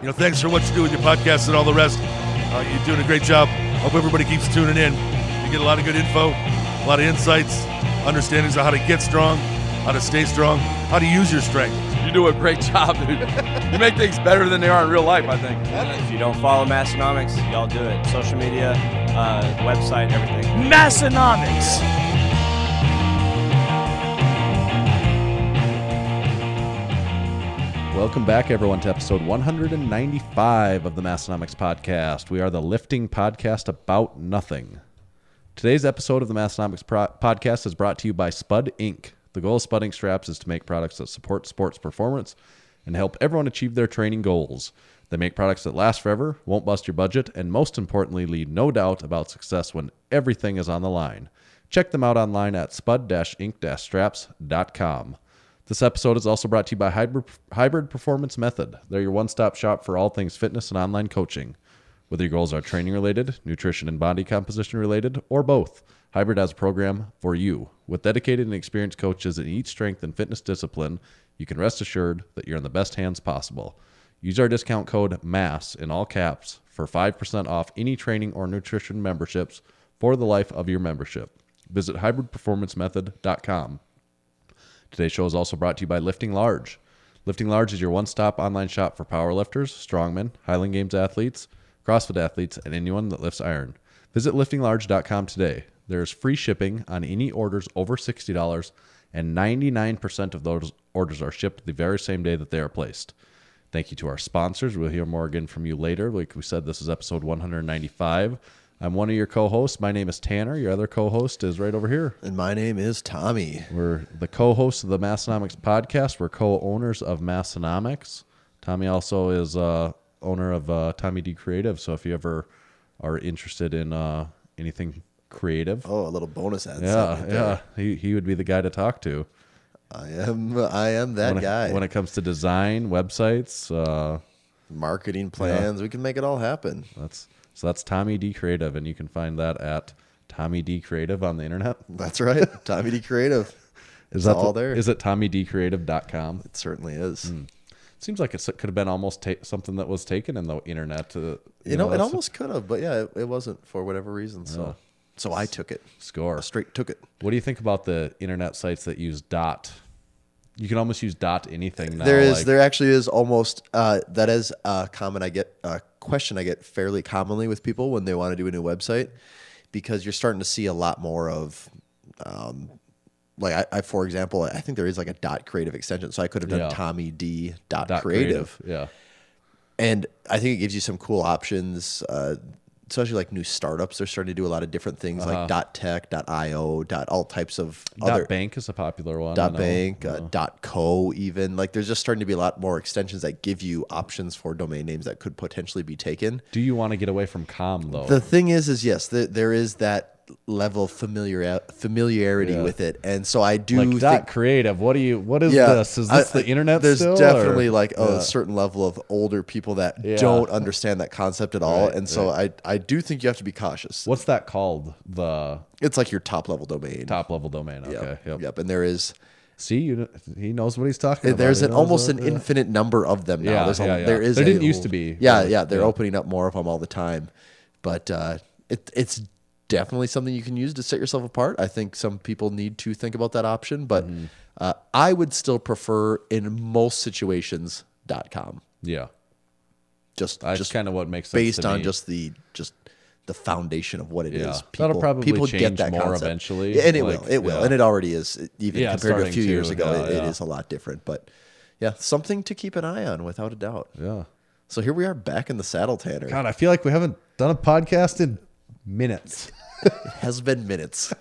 Thanks for what you do with your podcast and all the rest. You're doing a great job. Hope everybody keeps tuning in. You get a lot of good info, a lot of insights, understandings of how to get strong, how to stay strong, how to use your strength. You do a great job, dude. You make things better than they are in real life, I think. If you don't follow Massenomics, y'all do it. Social media, website, everything. Massenomics. Welcome back, everyone, to episode 195 of the Massenomics podcast. We are the lifting podcast about nothing. Today's episode of the Massenomics podcast is brought to you by Spud Inc. The goal of Spud Inc straps is to make products that support sports performance and help everyone achieve their training goals. They make products that last forever, won't bust your budget, and most importantly, leave no doubt about success when everything is on the line. Check them out online at spud-inc-straps.com. This episode is also brought to you by Hybrid Performance Method. They're your one-stop shop for all things fitness and online coaching. Whether your goals are training-related, nutrition and body composition-related, or both, Hybrid has a program for you. With dedicated and experienced coaches in each strength and fitness discipline, you can rest assured that you're in the best hands possible. Use our discount code MASS in all caps for 5% off any training or nutrition memberships for the life of your membership. Visit hybridperformancemethod.com. Today's show is also brought to you by Lifting Large. Lifting Large is your one-stop online shop for powerlifters, strongmen, Highland Games athletes, CrossFit athletes, and anyone that lifts iron. Visit liftinglarge.com today. There is free shipping on any orders over $60, and 99% of those orders are shipped the very same day that they are placed. Thank you to our sponsors. We'll hear more again from you later. Like we said, this is episode 195. I'm one of your co-hosts. My name is Tanner. Your other co-host is right over here. And my name is Tommy. We're the co-hosts of the Massenomics podcast. We're co-owners of Massenomics. Tommy also is owner of Tommy D Creative. So if you ever are interested in anything creative. Oh, a little bonus ad. Yeah. He would be the guy to talk to. I am that guy. When it comes to design, websites, marketing plans, we can make it all happen. So that's Tommy D Creative, and you can find that at Tommy D Creative on the internet. That's right. Tommy D Creative. Is all there. Is it TommyDcreative.com? It certainly is. Seems like it could have been almost something that was taken in the internet. You know, it almost could have, but yeah, it wasn't for whatever reason. So I took it. Score. I straight took it. What do you think about the internet sites that use dot? You can almost use dot anything now. There actually is almost that is a question I get fairly commonly with people when they want to do a new website, because you're starting to see a lot more of I for example, I think there is like a dot creative extension, so I could have done Tommy D dot creative. Yeah. And I think it gives you some cool options, especially like new startups. They're starting to do a lot of different things like .tech, .io, all types of other. .bank is a popular one. .bank, .co even. Like there's just starting to be a lot more extensions that give you options for domain names that could potentially be taken. Do you want to get away from .com though? The thing is yes, there is that level of familiarity with it, and so I do like think creative. What is this? Is this the internet? There's still, definitely a certain level of older people that don't understand that concept at all, and so I do think you have to be cautious. What's that called? It's like your top level domain. Okay. Yep. And there is. See, he knows what he's talking about. There's almost an infinite number of them now. There didn't used to be. They're opening up more of them all the time, but it's definitely something you can use to set yourself apart. I think some people need to think about that option, but I would still prefer in most situations .com. Yeah. Just kind of what makes sense based to on me. just the that'll probably people change get that more concept eventually. Yeah, and it will, and it already is. Even compared to a few years ago, it is a lot different. But yeah, something to keep an eye on without a doubt. Yeah. So here we are back in the saddle, Tanner. God, I feel like we haven't done a podcast in minutes. It has been minutes.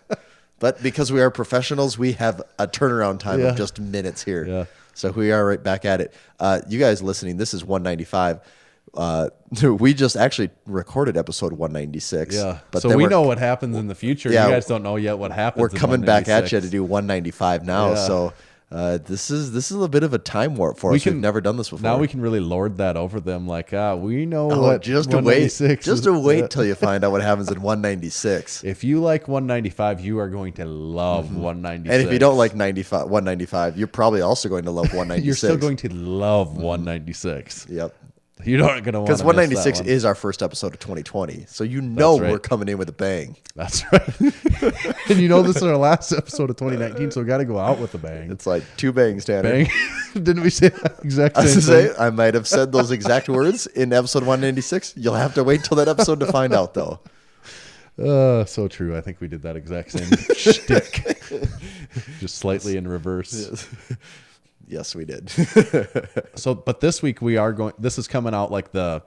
But because we are professionals, we have a turnaround time of just minutes here. Yeah. So we are right back at it. You guys listening, this is 195. We just actually recorded episode 196. Yeah. But so we know what happens in the future. Yeah, you guys don't know yet what happens. We're coming back at you to 196. do 195 now. Yeah. So this is a bit of a time warp for us. We've never done this before. Now we can really lord that over them. Like, we know what just to 196 wait till you find out what happens in 196. If you like 195, you are going to love 196. And if you don't like 195, you're probably also going to love 196. You're still going to love 196. Yep. You aren't going to want to Because 196 is our first episode of 2020. So right. we're coming in with a bang. That's right. And this is our last episode of 2019, so we got to go out with a bang. It's like 2 bangs, Tanner. Bang. Didn't we say that exact I was same to thing? say, I might have said those exact words in episode 196. You'll have to wait till that episode to find out, though. So true. I think we did that exact same shtick. Just slightly in reverse. Yes, we did. So, but this week we are going. This is coming out like the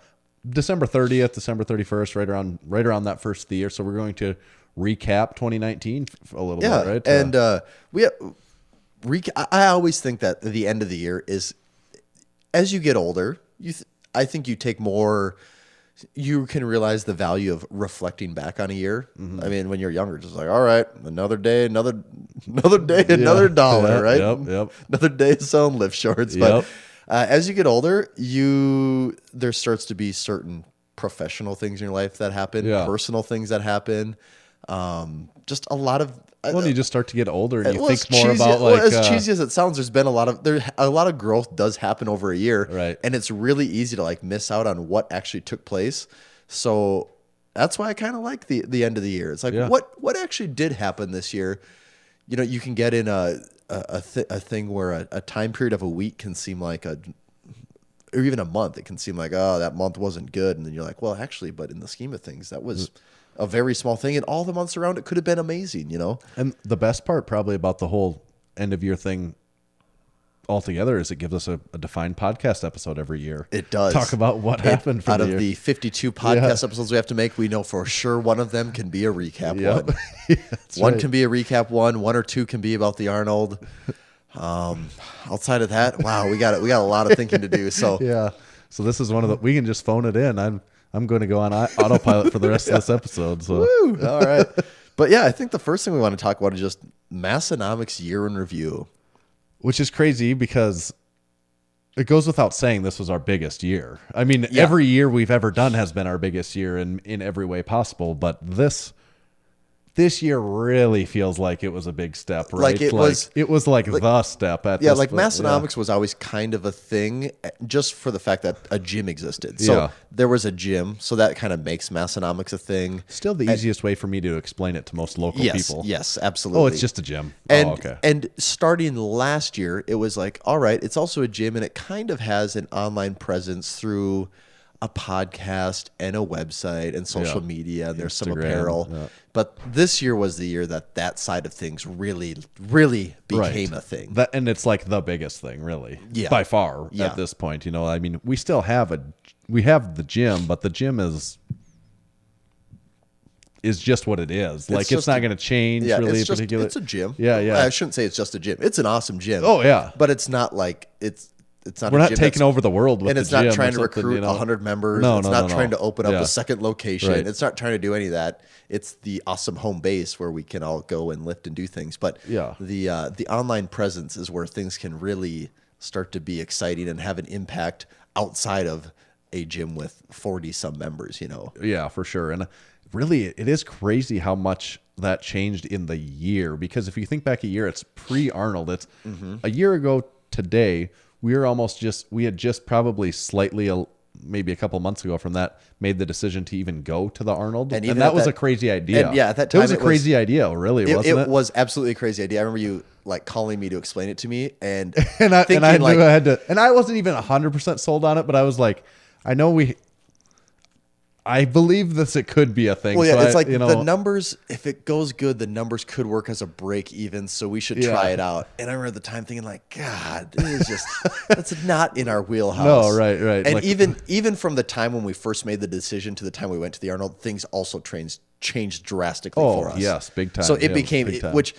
December 30th, December 31st, right around that first of the year. So we're going to recap 2019 a little bit, right? And I always think that the end of the year is, as you get older, I think you take more. You can realize the value of reflecting back on a year. Mm-hmm. I mean, when you're younger, just like, all right, another day, another day, another dollar, right? Yep. Another day of selling lift shorts. Yep. But as you get older, there starts to be certain professional things in your life that happen, personal things that happen. Just a lot of. Well, you just start to get older and you Well, think more about like as cheesy as it sounds, there's been a lot of growth does happen over a year, Right. And it's really easy to like miss out on what actually took place. So that's why I kind of like the end of the year. It's like what actually did happen this year. You can get in a thing where a time period of a week can seem like or even a month. It can seem like, oh, that month wasn't good, and then you're like, well, actually, but in the scheme of things, that was a very small thing, and all the months around it could have been amazing, And the best part probably about the whole end of year thing altogether is it gives us a defined podcast episode every year. It does. Talk about what happened for out the of year. the 52 podcast episodes we have to make. We know for sure one of them can be a recap one. One can be a recap one or two can be about the Arnold. Outside of that, wow, we got a lot of thinking to do. So yeah. So this is one of the we can just phone it in. I'm going to go on autopilot for the rest of this episode. So Woo, all right. But yeah, I think the first thing we want to talk about is just Massenomics year in review. Which is crazy because it goes without saying this was our biggest year. I mean, every year we've ever done has been our biggest year in every way possible. But this year really feels like it was a big step, right? Like it was like the step at yeah, this like point. Massenomics was always kind of a thing just for the fact that a gym existed. So there was a gym, so that kind of makes Massenomics a thing. Still the easiest way for me to explain it to most local people. Yes, absolutely. Oh, it's just a gym. And, okay. And starting last year, it was like, all right, it's also a gym, and it kind of has an online presence through a podcast and a website and social media, and there's some apparel. Yeah. But this year was the year that side of things really, really became a thing. And it's like the biggest thing, really, by far at this point. I mean, we still have the gym, but the gym is just what it is. Like it's not going to change really. It's a gym. Yeah. I shouldn't say it's just a gym. It's an awesome gym. Oh yeah. But it's not like it's not. We're not taking over the world with and it's the gym not trying to recruit 100 members. No, it's not trying to open up a second location. Right. It's not trying to do any of that. It's the awesome home base where we can all go and lift and do things. But the online presence is where things can really start to be exciting and have an impact outside of a gym with 40 some members. Yeah, for sure. And really, it is crazy how much that changed in the year. Because if you think back a year, it's pre-Arnold. It's a year ago today. We had just probably slightly, maybe a couple months ago from that, made the decision to even go to the Arnold. And that was a crazy idea. And at that time, it was a crazy idea, really, wasn't it? It was absolutely a crazy idea. I remember you like calling me to explain it to me, and I knew I had to, and I wasn't even 100% sold on it, but I was like, I believe it could be a thing. Well, yeah, so it's like the numbers, if it goes good, the numbers could work as a break even, so we should try it out. And I remember at the time thinking like, God, this is just, that's not in our wheelhouse. No, right. And even from the time when we first made the decision to the time we went to the Arnold, things also changed drastically for us. Yes, big time. So it became, which,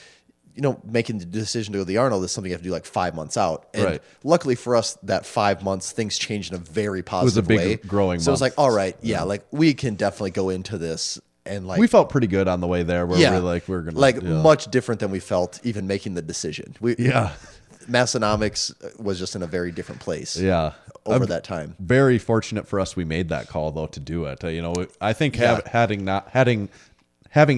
making the decision to go to the Arnold is something you have to do like 5 months out. And luckily for us, that 5 months, things changed in a very positive way. It was a big growing month. So it was like, all right, like we can definitely go into this. And like we felt pretty good on the way there. Where we're gonna much different than we felt even making the decision. Massenomics was just in a very different place. Yeah, over that time. Very fortunate for us, we made that call though to do it. I think having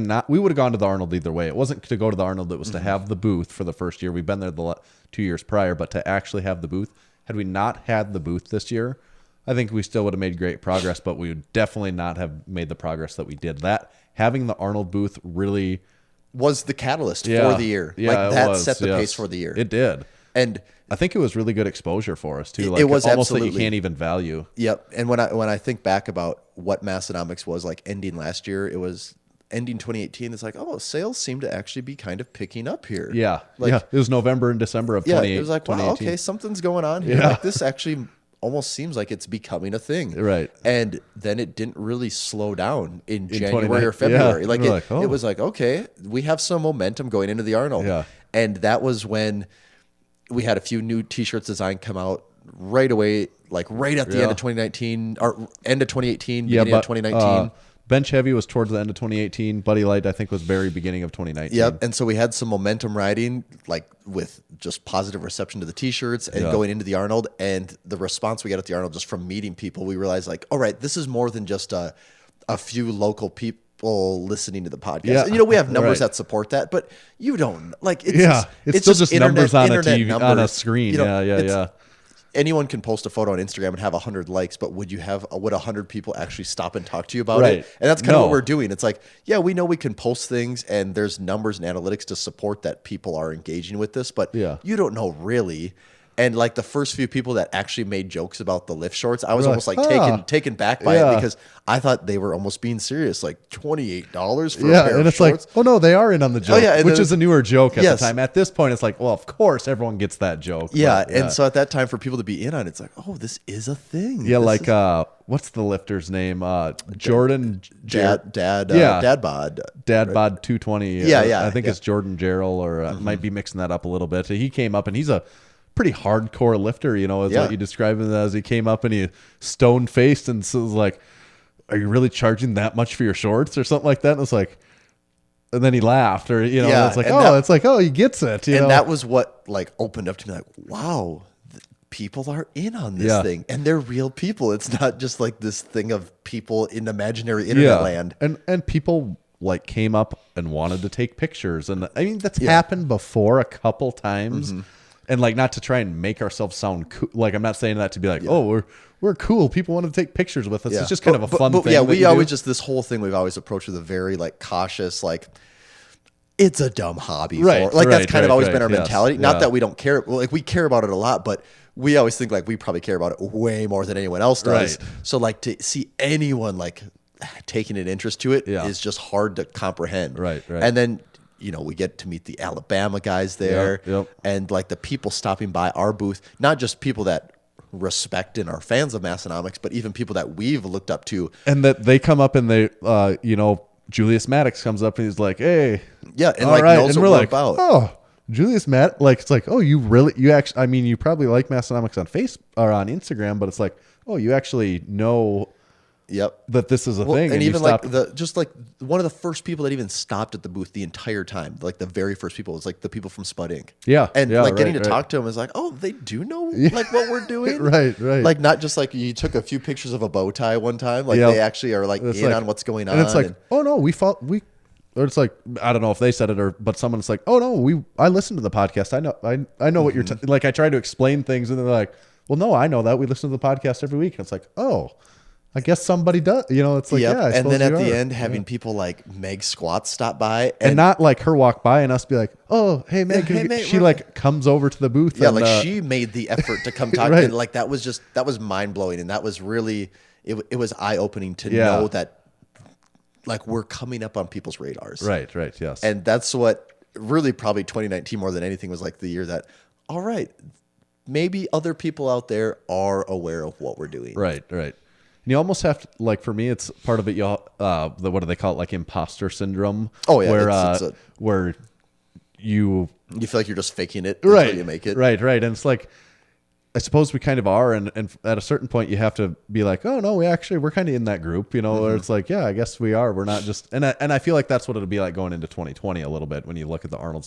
not, we would have gone to the Arnold either way. It wasn't to go to the Arnold; it was to have the booth for the first year. We've been there the 2 years prior, but to actually have the booth. Had we not had the booth this year, I think we still would have made great progress, but we would definitely not have made the progress that we did. That having the Arnold booth really was the catalyst Yeah. for the year. Yeah, Like it that was, set the yes. pace for the year. It did. And I think it was really good exposure for us too. It Like was almost that you absolutely. can't even value. Yep. And when I think back about what Massenomics was like ending last year, it was ending 2018. It's like, oh, sales seem to actually be kind of picking up here. Yeah. Like, yeah. It was November and December of yeah, 2018. it was like, wow, 2018. okay, something's going on here. Yeah. Like this actually almost seems like it's becoming a thing. Right. And then it didn't really slow down in January 29 or February. yeah. Like, We're it, like, oh. it was like, okay, we have some momentum going into the Arnold. Yeah. And that was when we had a few new t-shirts design come out right away, like right at the Yeah. end of 2019 or end of 2018, Yeah, beginning of but 2019. Bench Heavy was towards the end of 2018. Buddy Light, I think, was very beginning of 2019. Yep. And so we had some momentum riding, like with just positive reception to the t-shirts and Yeah. going into the Arnold. And the response we got at the Arnold just from meeting people, we realized like, all right, this is more than just a few local people listening to the podcast. Yeah. And, we have numbers Right. that support that, but you don't like it's Yeah. It's still just numbers on a internet TV, on a screen. Yeah. Anyone can post a photo on Instagram and have 100 likes, but would 100 people actually stop and talk to you about Right. it? And that's kind of No. what we're doing. It's like, yeah, we know we can post things and there's numbers and analytics to support that people are engaging with this, but Yeah. you don't know really. And like the first few people that actually made jokes about the lift shorts, I was We're almost like, like taken back by Yeah. it because I thought they were almost being serious, like $28 for a Yeah, pair and of it's shorts. like, oh no, they are in on the joke, yeah, and which then- is a newer joke at Yes. the time. At this point, it's like, well, of course, everyone gets that joke. Yeah, but, and so at that time, for people to be in on it, it's like, oh, this is a thing. yeah, This like is what's the lifter's name? Jordan dad Yeah. bod. Dadbod 220. Yeah, I think yeah. it's Jordan Jarrell, or might be mixing that up a little bit. He came up and he's a pretty hardcore lifter, is Yeah. what you describe him as. He came up and he stone faced and so was like, are you really charging that much for your shorts or something like that? And it's like, and then he laughed, or Yeah, and it's like, and oh, that- it's like, oh, he gets it, And that was what like opened up to me, like, wow, people are in on this Yeah. thing, and they're real people. It's not just like this thing of people in imaginary internet land. and people like came up and wanted to take pictures, and I mean that's happened before a couple times. And like, not to try and make ourselves sound cool. Like, I'm not saying that to be like, oh, we're cool. People want to take pictures with us. Yeah. It's just kind of a fun thing. Yeah, that we you always do. just this whole thing we've always approached with a very like cautious, like it's a dumb hobby. Right, Like that's right, kind of right, always been right, our yes, mentality. Not yeah. that we don't care. Well, like we care about it a lot, but we always think like we probably care about it way more than anyone else does. Right. So like to see anyone like taking an interest to it is Yeah. just hard to comprehend. Right. And then we get to meet the Alabama guys there, Yep. and like the people stopping by our booth, not just people that respect and are fans of Massenomics, but even people that we've looked up to. And that they come up and they, Julius Maddox comes up and he's like, hey, Yeah, and all like right. knows And what we're we're like, about. oh, Julius Maddox. Like, it's like, oh, you actually, I mean, you probably like Massenomics on Facebook or on Instagram, but it's like, oh, you actually know Yep. that this is a Well, thing. and you even like stopped- one of the first people that even stopped at the booth the entire time, like the very first people, was like the people from Spud Inc. Yeah, and yeah, like getting right, to right. talk to them is like, oh, they do know like what we're doing, Right. Like not just like you took a few pictures of a bow tie one time, like Yeah. they actually are like It's in like- on what's going on. And it's like, oh no, or it's like, I don't know if they said it but someone's like, oh no, I listened to the podcast. I know what you're like. I try to explain things and they're like, well, no, I know that we listen to the podcast every week. And it's like, oh, I guess somebody does. It's like, Yep. yeah. I And then suppose at you the are. end, having people like Meg Squats stop by and not like her walk by and us be like, oh, hey Meg, hey, Meg, she we're- like comes over to the booth. yeah, and, like she made the effort to come talk Right. to me. Like that was mind blowing, and that was really it was eye opening to Yeah. know that like we're coming up on people's radars. Right. Yes. And that's what really probably 2019 more than anything was like the year that, all right, maybe other people out there are aware of what we're doing. Right. And you almost have to, like, for me, it's part of it. What do they call it? Like Impostor Syndrome. Oh, yeah, Where, it's where you, You feel like you're just faking it right. until you make it. Right. And it's like, I suppose we kind of are. And at a certain point you have to be like, oh no, we're kind of in that group, where it's like, yeah, I guess we are. We're not just, and I feel like that's what it'll be like going into 2020 a little bit when you look at the Arnold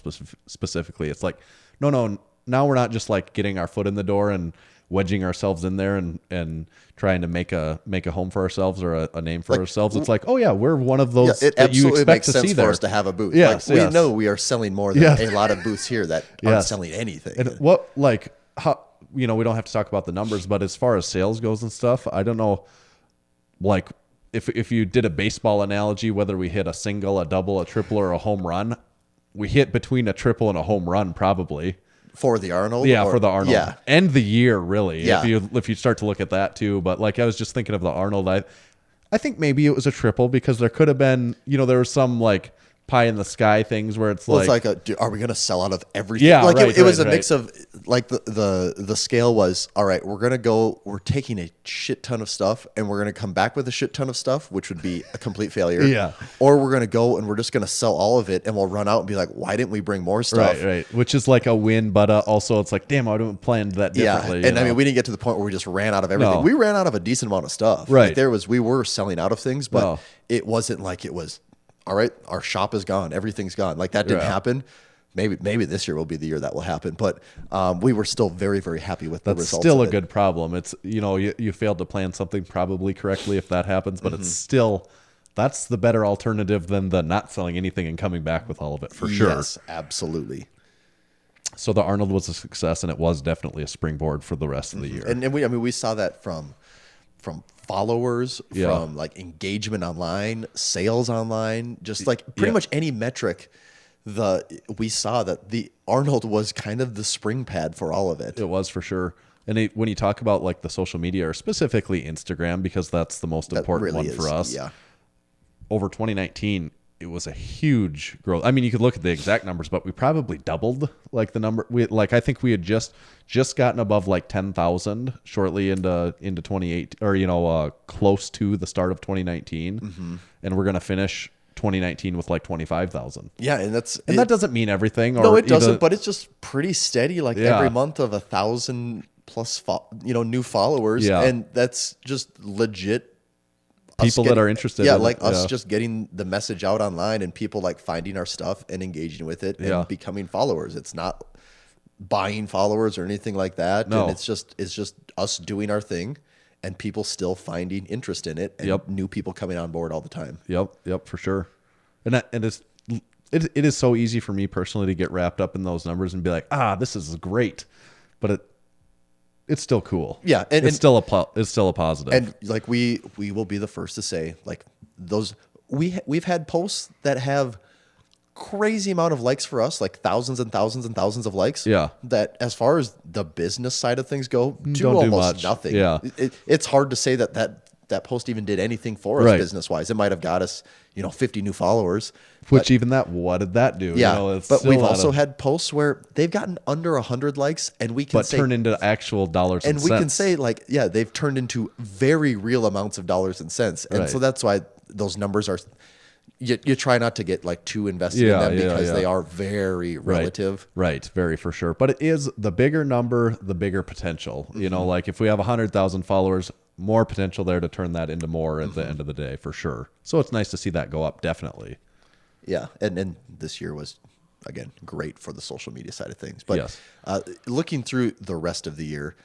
specifically. It's like, no, now we're not just like getting our foot in the door and wedging ourselves in there and trying to make a home for ourselves or a name for ourselves. It's like, oh yeah, we're one of those Yeah, it that you absolutely expect makes to sense see for there. us to have a booth. Yes, like, yes. we know we are selling more than Yes. a lot of booths here that aren't Yes. selling anything. And what, like, how, we don't have to talk about the numbers, but as far as sales goes and stuff, I don't know, like if you did a baseball analogy, whether we hit a single, a double, a triple, or a home run, we hit between a triple and a home run probably. For the Arnold? Yeah, for the Arnold. Yeah. And the year, really. Yeah. If you start to look at that too. But like I was just thinking of the Arnold, I think maybe it was a triple because there could have been, there was some like pie in the sky things where it's Well, like, it's like, are we going to sell out of everything? Yeah, like right, it was right, a mix of like the scale was, all right, we're taking a shit ton of stuff and we're going to come back with a shit ton of stuff, which would be a complete failure. Yeah. Or we're going to go and we're just going to sell all of it and we'll run out and be like, why didn't we bring more stuff? right. Which is like a win, but also it's like, damn, I would have planned that differently. Yeah. And I mean, we didn't get to the point where we just ran out of everything. No. We ran out of a decent amount of stuff. Right. Like we were selling out of things, but No. it wasn't like it was, all right, our shop is gone. Everything's gone. Like that didn't happen. Maybe this year will be the year that will happen. But we were still very, very happy with the That's results. still of a it. good problem. It's, you failed to plan something probably correctly if that happens, but it's still, that's the better alternative than the not selling anything and coming back with all of it for sure. Yes, absolutely. So the Arnold was a success, and it was definitely a springboard for the rest of the year. And we saw that from followers, from like engagement online, sales online, just like pretty much any metric. We saw that the Arnold was kind of the spring pad for all of it. It was for sure. And when you talk about like the social media, or specifically Instagram, because that's the most important one for us. Yeah. Over 2019, it was a huge growth. I mean, you could look at the exact numbers, but we probably doubled like the number. I think we had just gotten above like 10,000 shortly into 28, or close to the start of 2019, and we're gonna finish 2019 with like 25,000. Yeah, and that doesn't mean everything. No, it doesn't. But it's just pretty steady. Like Yeah. every month of 1,000 plus, new followers, Yeah. and that's just legit. People that are interested. Yeah, in like it. us Yeah. just getting the message out online and people like finding our stuff and engaging with it and Yeah. becoming followers. It's not buying followers or anything like that. No. And it's just us doing our thing and people still finding interest in it and new people coming on board all the time. Yep, for sure. And it is so easy for me personally to get wrapped up in those numbers and be like, this is great, but it's still cool. Yeah, it's still a positive. And like we will be the first to say like those we've had posts that have crazy amount of likes for us, like thousands and thousands and thousands of likes. Yeah. That as far as the business side of things go, Don't do almost much. nothing. Yeah. It's hard to say that post even did anything for us Right. business wise. It might have got us 50 new followers. Which what did that do? Yeah, It's but still we've not also had posts where they've gotten under 100 likes, and we can say turn into actual dollars and we cents. can say like, yeah, they've turned into very real amounts of dollars and cents, and Right. so that's why those numbers are. You try not to get like too invested in Yeah, them yeah, because yeah. they are very relative. Right, very for sure. But it is the bigger number, the bigger potential. Like if we have 100,000 followers, more potential there to turn that into more at the end of the day, for sure. So it's nice to see that go up, definitely. Yeah, and this year was again great for the social media side of things. But Yes. Looking through the rest of the year,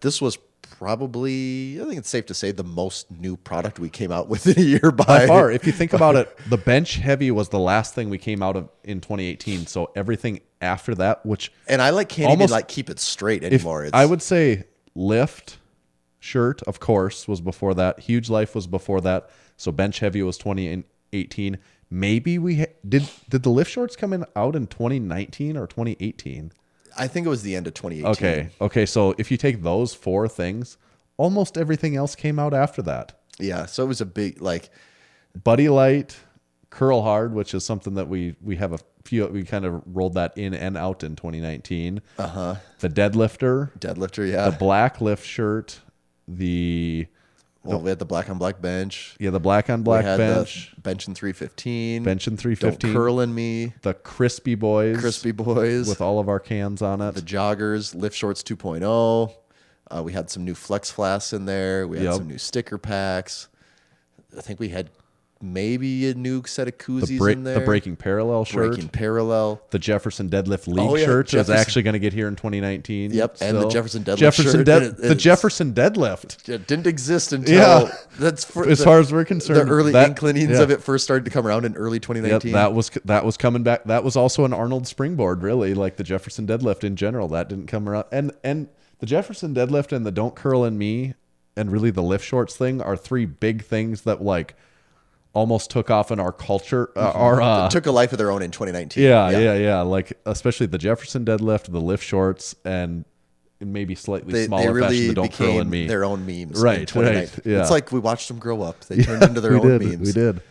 this was probably, I think it's safe to say, the most new product we came out with in a year By far, if you think about it, the bench heavy was the last thing we came out of in 2018. So everything after that, which and I can't almost- even keep it straight anymore. I would say lift shirt, of course, was before that. Huge Life was before that. So bench heavy was 2018. Maybe did the lift shorts come out in 2019 or 2018? I think it was the end of 2018. Okay. So if you take those four things, almost everything else came out after that. Yeah, so it was a big Buddy Light, Curl Hard, which is something that we have a few. We kind of rolled that in and out in 2019. The Deadlifter, yeah. the black lift shirt, we had the black on black bench. the black on black we had bench, the bench in 315. bench in 315, Don't Curl in Me. the Crispy Boys, With all of our cans on it. the joggers, Lift Shorts 2.0. We had some new Flex Flasks in there. We had some new sticker packs. I think we had maybe a new set of koozies in there. The Breaking Parallel shirt. Breaking Parallel. The Jefferson Deadlift League shirt is actually going to get here in 2019. Yep, and the still. Jefferson Deadlift shirt. The Jefferson Deadlift. It didn't exist until as far as we're concerned. The early inklings of it first started to come around in early 2019. Yep, that was coming back. That was also an Arnold springboard, really, like the Jefferson Deadlift in general. That didn't come around, and The Jefferson Deadlift and the Don't Curl in Me and really the lift shorts thing are 3 big things that like almost took off in our culture. It took a life of their own in 2019. Yeah. Like especially the Jefferson Deadlift, the lift shorts, and in maybe slightly smaller they really fashion, the Don't Curl in Me. their own memes. Right, in 2019. right, yeah. It's like we watched them grow up. They turned into their own memes. We did.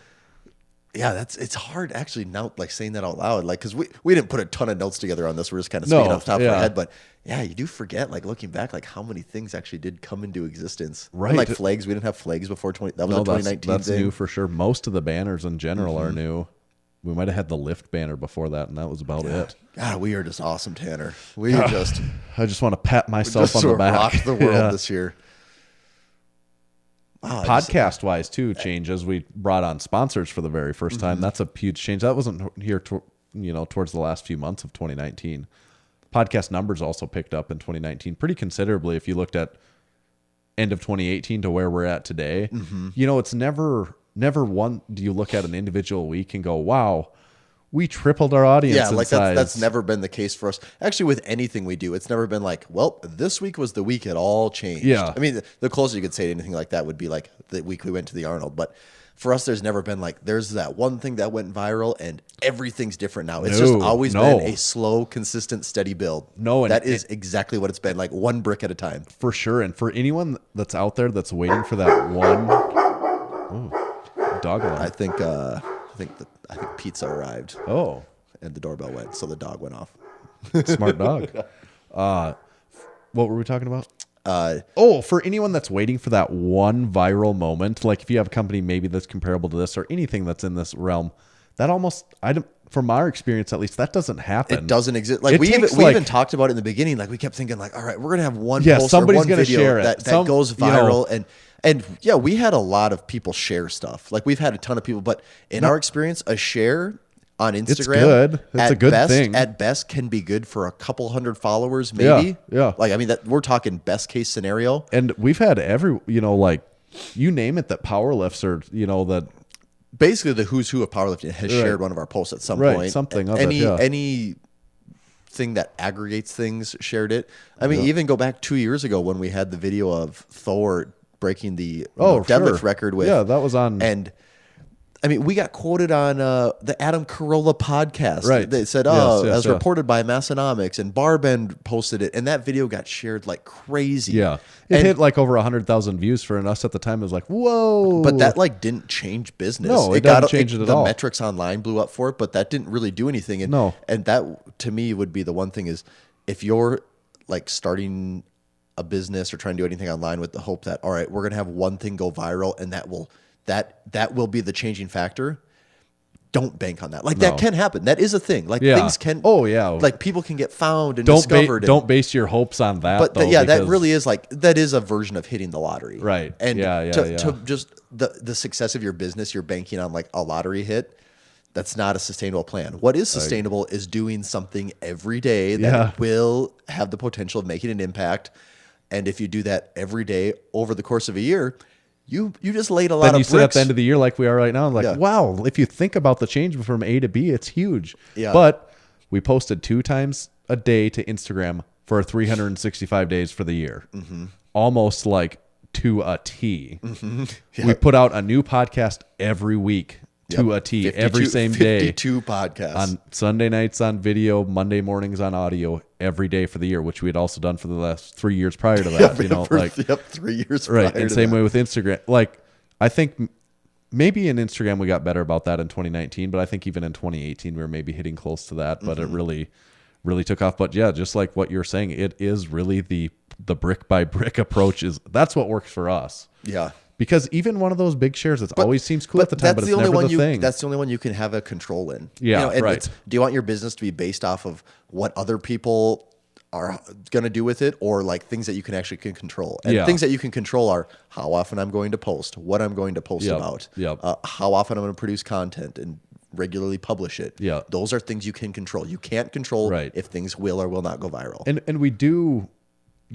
Yeah, it's hard actually now, like saying that out loud, like because we didn't put a ton of notes together on this. We're just kind of speaking off the top of our head, but yeah, you do forget, like looking back, like how many things actually did come into existence. Right, and like flags, we didn't have flags before 20. That was a 2019 that's thing. new for sure. Most of the banners in general are new. We might have had the lift banner before that, and that was about it. God, we are just awesome, Tanner. I just want to pat myself on the back. Rocked the world this year. Wow, Podcast wise too, changes. We brought on sponsors for the very first time. That's a huge change. That wasn't here towards the last few months of 2019. Podcast numbers also picked up in 2019 pretty considerably if you looked at end of 2018 to where we're at today. It's never one do you look at an individual week and go, wow, we tripled our audience. Yeah, like size. that's never been the case for us. Actually, with anything we do, it's never been like, well, this week was the week it all changed. Yeah. I mean, the closest you could say to anything like that would be like the week we went to the Arnold. But for us, there's never been like, there's that one thing that went viral and everything's different now. It's just always been a slow, consistent, steady build. And that is exactly what it's been, like one brick at a time. For sure. And for anyone that's out there that's waiting for that one dog alarm. I think pizza arrived. Oh. And the doorbell went, so the dog went off. Smart dog. What were we talking about? For anyone that's waiting for that one viral moment, like if you have a company maybe that's comparable to this or anything that's in this realm, that from our experience at least, that doesn't happen. It doesn't exist. Like we even talked about it in the beginning. Like we kept thinking, like, all right, we're gonna have one post or one video share that goes viral, and yeah, we had a lot of people share stuff. Like we've had a ton of people, but in our experience, a share on Instagram, it's good. It's a good thing. At best, can be good for a couple hundred followers, maybe. Yeah. Like I mean, that we're talking best case scenario. And we've had like you name it that power lifts or that. Basically, the who's who of powerlifting has shared one of our posts at some point. Something of any thing that aggregates things shared it. I mean, even go back 2 years ago when we had the video of Thor breaking the deadlift record with. Yeah, that was on. And I mean, we got quoted on the Adam Carolla podcast. Right. They said, as reported by Massenomics, and Barbend posted it, and that video got shared like crazy. Yeah. It hit like over 100,000 views for us at the time. It was like, whoa. But that like didn't change business. No, it didn't change it at all. The metrics online blew up for it, but that didn't really do anything. And that to me would be the one thing is if you're like starting a business or trying to do anything online with the hope that, all right, we're going to have one thing go viral and that will be the changing factor. Don't bank on that. Like that can happen. That is a thing. Like things can. Oh yeah. Like people can get found and discovered. Don't base your hopes on that. But that really is like that is a version of hitting the lottery. Right. And to just the success of your business, you're banking on like a lottery hit. That's not a sustainable plan. What is sustainable is doing something every day that will have the potential of making an impact. And if you do that every day over the course of a year, you just laid a lot of bricks. Then you sit at the end of the year like we are right now, like, wow, if you think about the change from A to B, it's huge. Yeah. But we posted 2 times a day to Instagram for 365 days for the year. Almost like to a T. We put out a new podcast every week to a T, every same day. 52 podcasts. On Sunday nights on video, Monday mornings on audio, every day for the year, which we had also done for the last 3 years prior to that. 3 years prior and same way with Instagram. Like, I think maybe in Instagram we got better about that in 2019, but I think even in 2018 we were maybe hitting close to that, but it really took off. But yeah, just like what you're saying, it is really the brick by brick approach that's what works for us. Yeah. Because even one of those big shares, it always seems cool at the time, but it's never the thing. That's the only one you can have a control in. Yeah, right. Do you want your business to be based off of what other people are going to do with it, or like things that you can actually control? And things that you can control are how often I'm going to post, what I'm going to post about, how often I'm going to produce content and regularly publish it. Yeah. Those are things you can control. You can't control if things will or will not go viral. And we do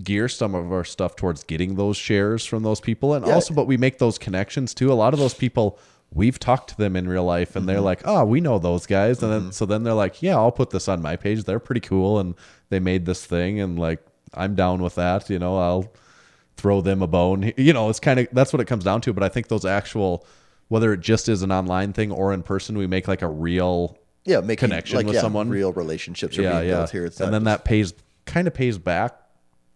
gear some of our stuff towards getting those shares from those people, and also, but we make those connections too. A lot of those people, we've talked to them in real life, and they're like, "Oh, we know those guys," and then they're like, "Yeah, I'll put this on my page. They're pretty cool, and they made this thing, and like I'm down with that. I'll throw them a bone. It's kind of, that's what it comes down to. But I think those actual, whether it just is an online thing or in person, we make like a real connection with someone. Real relationships are being built here. And then that pays back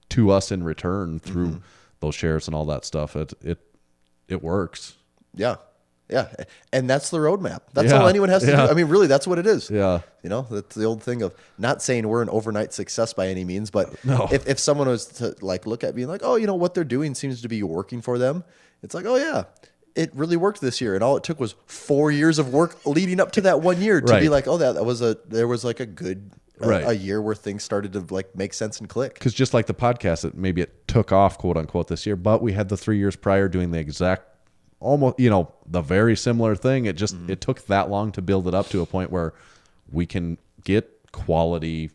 to us in return through those shares and all that stuff. It works. Yeah. Yeah. And that's the roadmap. That's all anyone has to do. I mean, really, that's what it is. Yeah. That's the old thing of not saying we're an overnight success by any means, but if someone was to like look at me and like, oh, what they're doing seems to be working for them. It's like, oh yeah, it really worked this year. And all it took was 4 years of work leading up to that 1 year to be like, oh, there was like a good, a year where things started to like make sense and click. Because just like the podcast, maybe it took off, quote unquote, this year, but we had the 3 years prior doing the exact, almost, the very similar thing. It just, it took that long to build it up to a point where we can get quality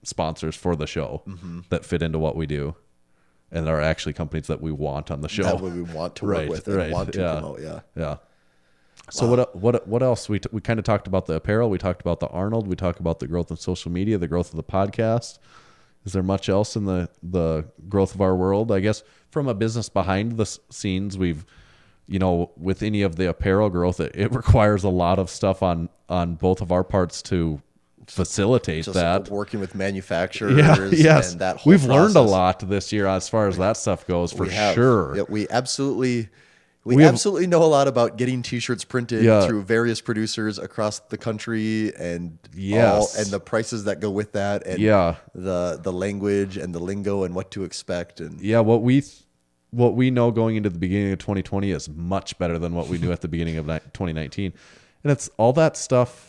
sponsors for the show that fit into what we do. And are actually companies that we want on the show. That we want to work with and want to promote. Yeah. So what else? We kind of talked about the apparel. We talked about the Arnold. We talked about the growth of social media, the growth of the podcast. Is there much else in the growth of our world? I guess from a business behind the scenes, we've, with any of the apparel growth, it requires a lot of stuff on both of our parts to facilitate just that. Working with manufacturers. Yes. And that whole We've learned a process. lot this year as far as that stuff goes, for sure. Yeah, we absolutely know a lot about getting t-shirts printed through various producers across the country and and the prices that go with that and the language and the lingo and what to expect and what we know going into the beginning of 2020 is much better than what we knew at the beginning of 2019. And it's all that stuff.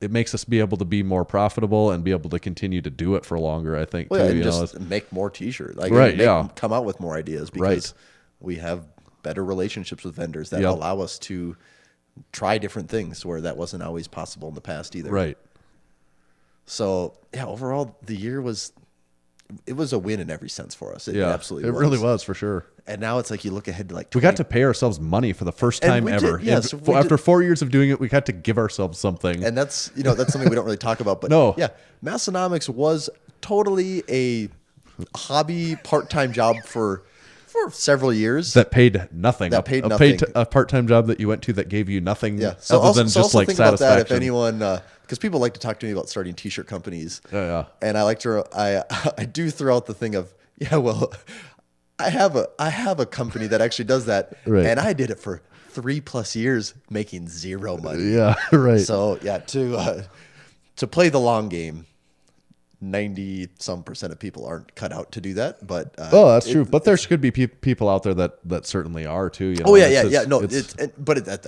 It makes us be able to be more profitable and be able to continue to do it for longer, I think. And just make more t-shirts. Come out with more ideas because we have better relationships with vendors that allow us to try different things where that wasn't always possible in the past either. Right. So, overall, the year was a win in every sense for us. It absolutely was. It really was, for sure. And now it's like you look ahead to like 20... We got to pay ourselves money for the first time ever. After 4 years of doing it, we got to give ourselves something. And that's that's something we don't really talk about. But Massenomics was totally a hobby part-time job for several years. That paid nothing. A part-time job that you went to that gave you nothing other than just like think satisfaction. About that if anyone, because people like to talk to me about starting t-shirt companies. And I do throw out the thing of, I have a company that actually does that. Right. And I did it for 3+ years making zero money. Yeah, right. So to play the long game, 90% of people aren't cut out to do that, but that's true. But there should be people out there that certainly are too. No, that's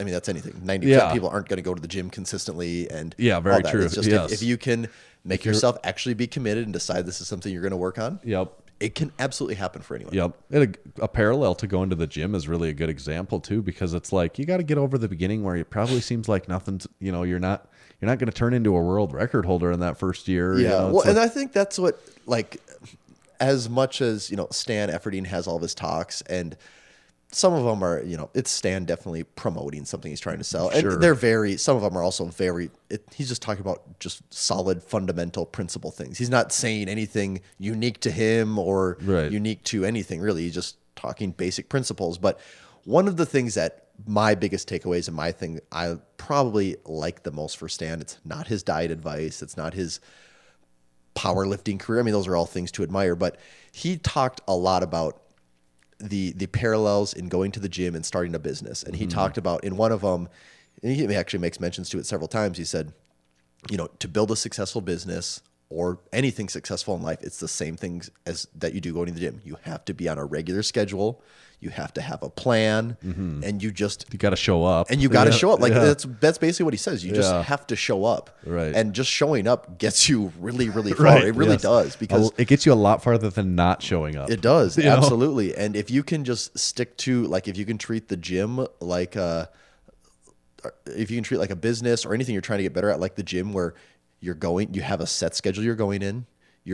anything. 90% of people aren't going to go to the gym consistently, and very all that. true. It's just if you can make yourself actually be committed and decide this is something you're going to work on. It can absolutely happen for anyone. A parallel to going to the gym is really a good example too, because it's like you got to get over the beginning where it probably seems like nothing's. You're not going to turn into a world record holder in that first year. And I think that's what, like, as much as, Stan Efferding has all of his talks, and some of them are, it's Stan definitely promoting something he's trying to sell. Sure. And some of them are also he's just talking about just solid fundamental principle things. He's not saying anything unique to him or unique to anything, really. He's just talking basic principles. But one of the things that my biggest takeaways and my thing I probably like the most for Stan, it's not his diet advice, it's not his powerlifting career. I mean, those are all things to admire, but he talked a lot about the parallels in going to the gym and starting a business. And he talked about, in one of them, and he actually makes mentions to it several times, he said, to build a successful business or anything successful in life, it's the same things as that you do going to the gym. You have to be on a regular schedule. You have to have a plan, and you got to show up. And you got to show up. Like that's basically what he says. You just have to show up. Right. And just showing up gets you really, really far. It really does, because it gets you a lot farther than not showing up. It does, absolutely. And if you can just stick to, like, if you can treat the gym like a business or anything you're trying to get better at, like the gym, where you have a set schedule you're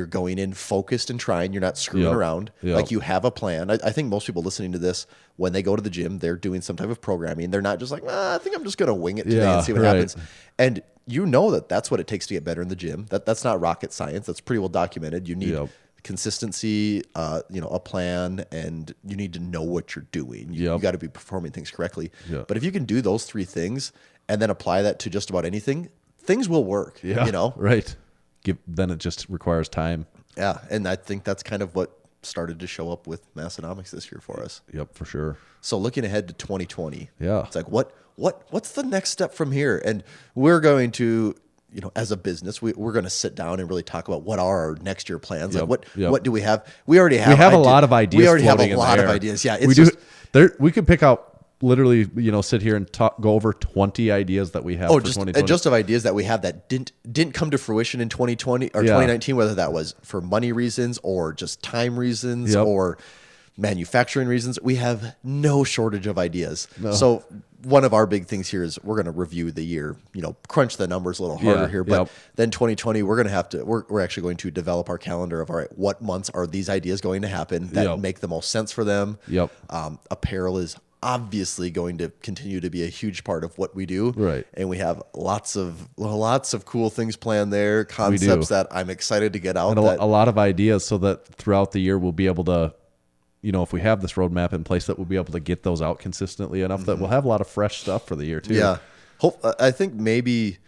going in focused and trying. You're not screwing around. Like, you have a plan. I think most people listening to this, when they go to the gym, they're doing some type of programming. They're not just like, I think I'm just going to wing it today and see what happens. And that's what it takes to get better in the gym. That's not rocket science. That's pretty well documented. You need consistency, a plan, and you need to know what you're doing. You got to be performing things correctly. Yep. But if you can do those 3 things and then apply that to just about anything, things will work. Yeah. Right. Then it just requires time. Yeah. And I think that's kind of what started to show up with Massenomics this year for us. Yep, for sure. So looking ahead to 2020, it's like what's the next step from here? And we're going to, as a business, we're going to sit down and really talk about what are our next year plans. Like what do we have? We already have. We have a lot of ideas. We already have a lot of ideas. Yeah, we do. We could pick out literally, sit here and go over 20 ideas that we have. For 2020. Just of ideas that we have that didn't come to fruition in 2020 or 2019, whether that was for money reasons or just time reasons or manufacturing reasons. We have no shortage of ideas. No. So one of our big things here is we're going to review the year, crunch the numbers a little harder here. But then 2020, we're actually going to develop our calendar of, all right, what months are these ideas going to happen that make the most sense for them? Apparel is obviously going to continue to be a huge part of what we do. Right. And we have lots of cool things planned there, concepts that I'm excited to get out. And a lot of ideas so that throughout the year we'll be able to, if we have this roadmap in place, that we'll be able to get those out consistently enough that we'll have a lot of fresh stuff for the year too. Yeah. I think maybe,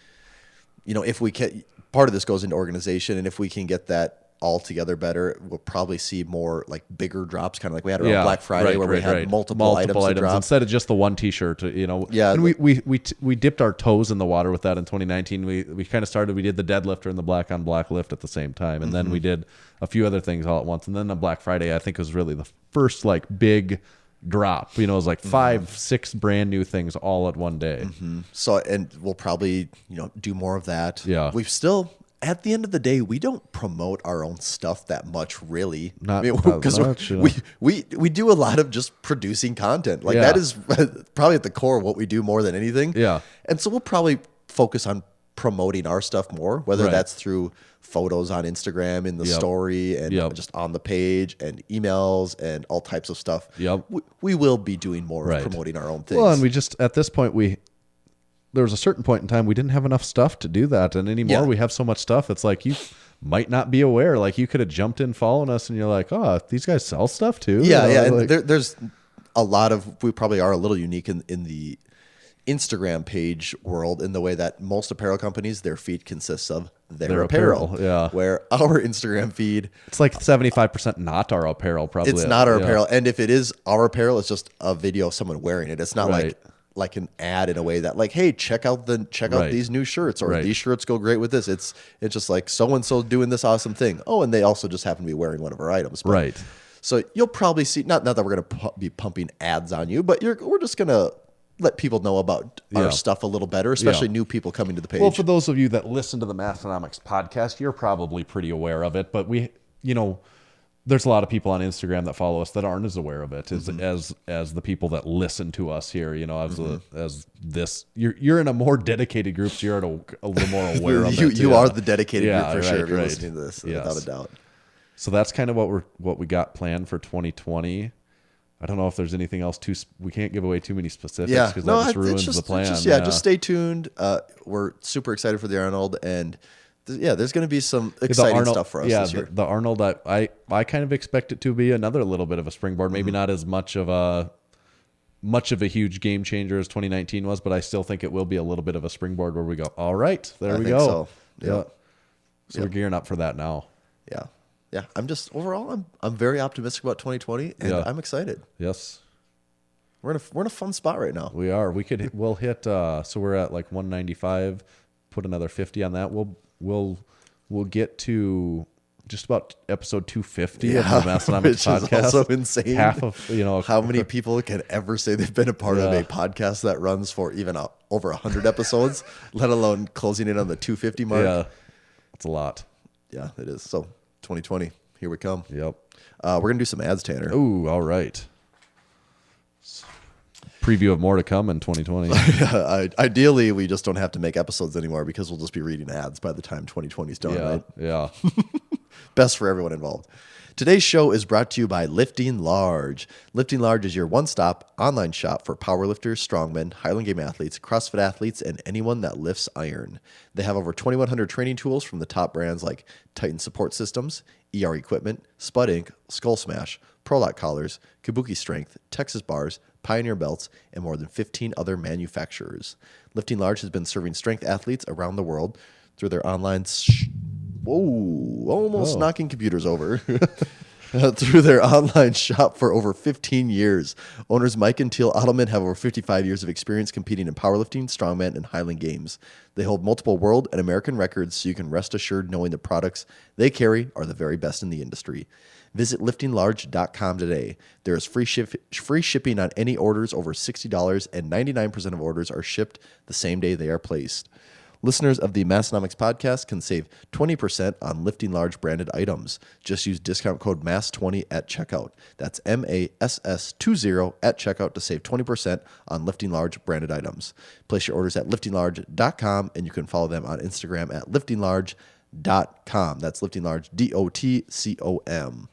if we can, part of this goes into organization, and if we can get that all together better, we'll probably see more like bigger drops, kind of like we had around Black Friday, where we had multiple items to drop instead of just the one T-shirt. Yeah, and we dipped our toes in the water with that in 2019. We kind of started. We did the deadlifter and the black on black lift at the same time, and then we did a few other things all at once. And then on Black Friday, I think was really the first like big drop. It was like 5-6 brand new things all at one day. So, and we'll probably do more of that. Yeah, we've still. At the end of the day, we don't promote our own stuff that much, really. Because we do a lot of just producing content. Like that is probably at the core of what we do more than anything. Yeah. And so we'll probably focus on promoting our stuff more, whether that's through photos on Instagram in the story and just on the page and emails and all types of stuff. We will be doing more of promoting our own things. Well, and we just, at this point, there was a certain point in time we didn't have enough stuff to do that, and anymore we have so much stuff. It's like you might not be aware. Like you could have jumped in following us, and you're like, oh, these guys sell stuff too. And there's a lot of. We probably are a little unique in the Instagram page world in the way that most apparel companies, their feed consists of their apparel. Where our Instagram feed, it's like 75% not our apparel. Probably it's not our apparel, and if it is our apparel, it's just a video of someone wearing it. It's not like an ad in a way that like, hey, check out these new shirts, or these shirts go great with this. It's just like so-and-so doing this awesome thing. Oh, and they also just happen to be wearing one of our items. But, so you'll probably see, not that we're going to be pumping ads on you, but we're just going to let people know about our stuff a little better, especially new people coming to the page. Well, for those of you that listen to the Massenomics podcast, you're probably pretty aware of it, but there's a lot of people on Instagram that follow us that aren't as aware of it as the people that listen to us here. As this, you're in a more dedicated group, so you're a little more aware of it. You are the dedicated group for sure. If you're listening to this, without a doubt. So that's kind of what we got planned for 2020. I don't know if there's anything else we can't give away too many specifics because that just ruins the plan. Just stay tuned. We're super excited for the Arnold, and there's going to be some exciting stuff for us this year. The Arnold, I kind of expect it to be another little bit of a springboard. Maybe not as much of a huge game changer as 2019 was, but I still think it will be a little bit of a springboard where we go, all right, there we go. So we're gearing up for that now. Yeah. I'm very optimistic about 2020, and I'm excited. Yes. We're in a fun spot right now. We are. We'll hit. So we're at like 195. Put another 50 on that. We'll get to just about episode 250 of the Massenomics podcast. Is also insane. Half of how many people can ever say they've been a part of a podcast that runs for even over 100 episodes, let alone closing in on the 250 mark. Yeah, it's a lot. Yeah, it is. So 2020, here we come. Yep. We're gonna do some ads, Tanner. Ooh, all right. Preview of more to come in 2020. Ideally, we just don't have to make episodes anymore because we'll just be reading ads by the time 2020 is done, right? Yeah. Best for everyone involved. Today's show is brought to you by Lifting Large. Lifting Large is your one-stop online shop for powerlifters, strongmen, Highland Game athletes, CrossFit athletes, and anyone that lifts iron. They have over 2,100 training tools from the top brands like Titan Support Systems, ER Equipment, Spud Inc, Skull Smash, ProLock Collars, Kabuki Strength, Texas Bars, Pioneer Belts, and more than 15 other manufacturers. Lifting Large has been serving strength athletes around the world through their online... almost knocking computers over. Through their online shop for over 15 years. Owners Mike and Teal Ottoman have over 55 years of experience competing in powerlifting, strongman, and Highland Games. They hold multiple world and American records, so you can rest assured knowing the products they carry are the very best in the industry. Visit liftinglarge.com today. There is free shipping on any orders over $60, and 99% of orders are shipped the same day they are placed. Listeners of the Massenomics podcast can save 20% on Lifting Large branded items. Just use discount code MASS20 at checkout. That's MASS20 at checkout to save 20% on Lifting Large branded items. Place your orders at liftinglarge.com, and you can follow them on Instagram at liftinglarge.com. That's liftinglarge.com.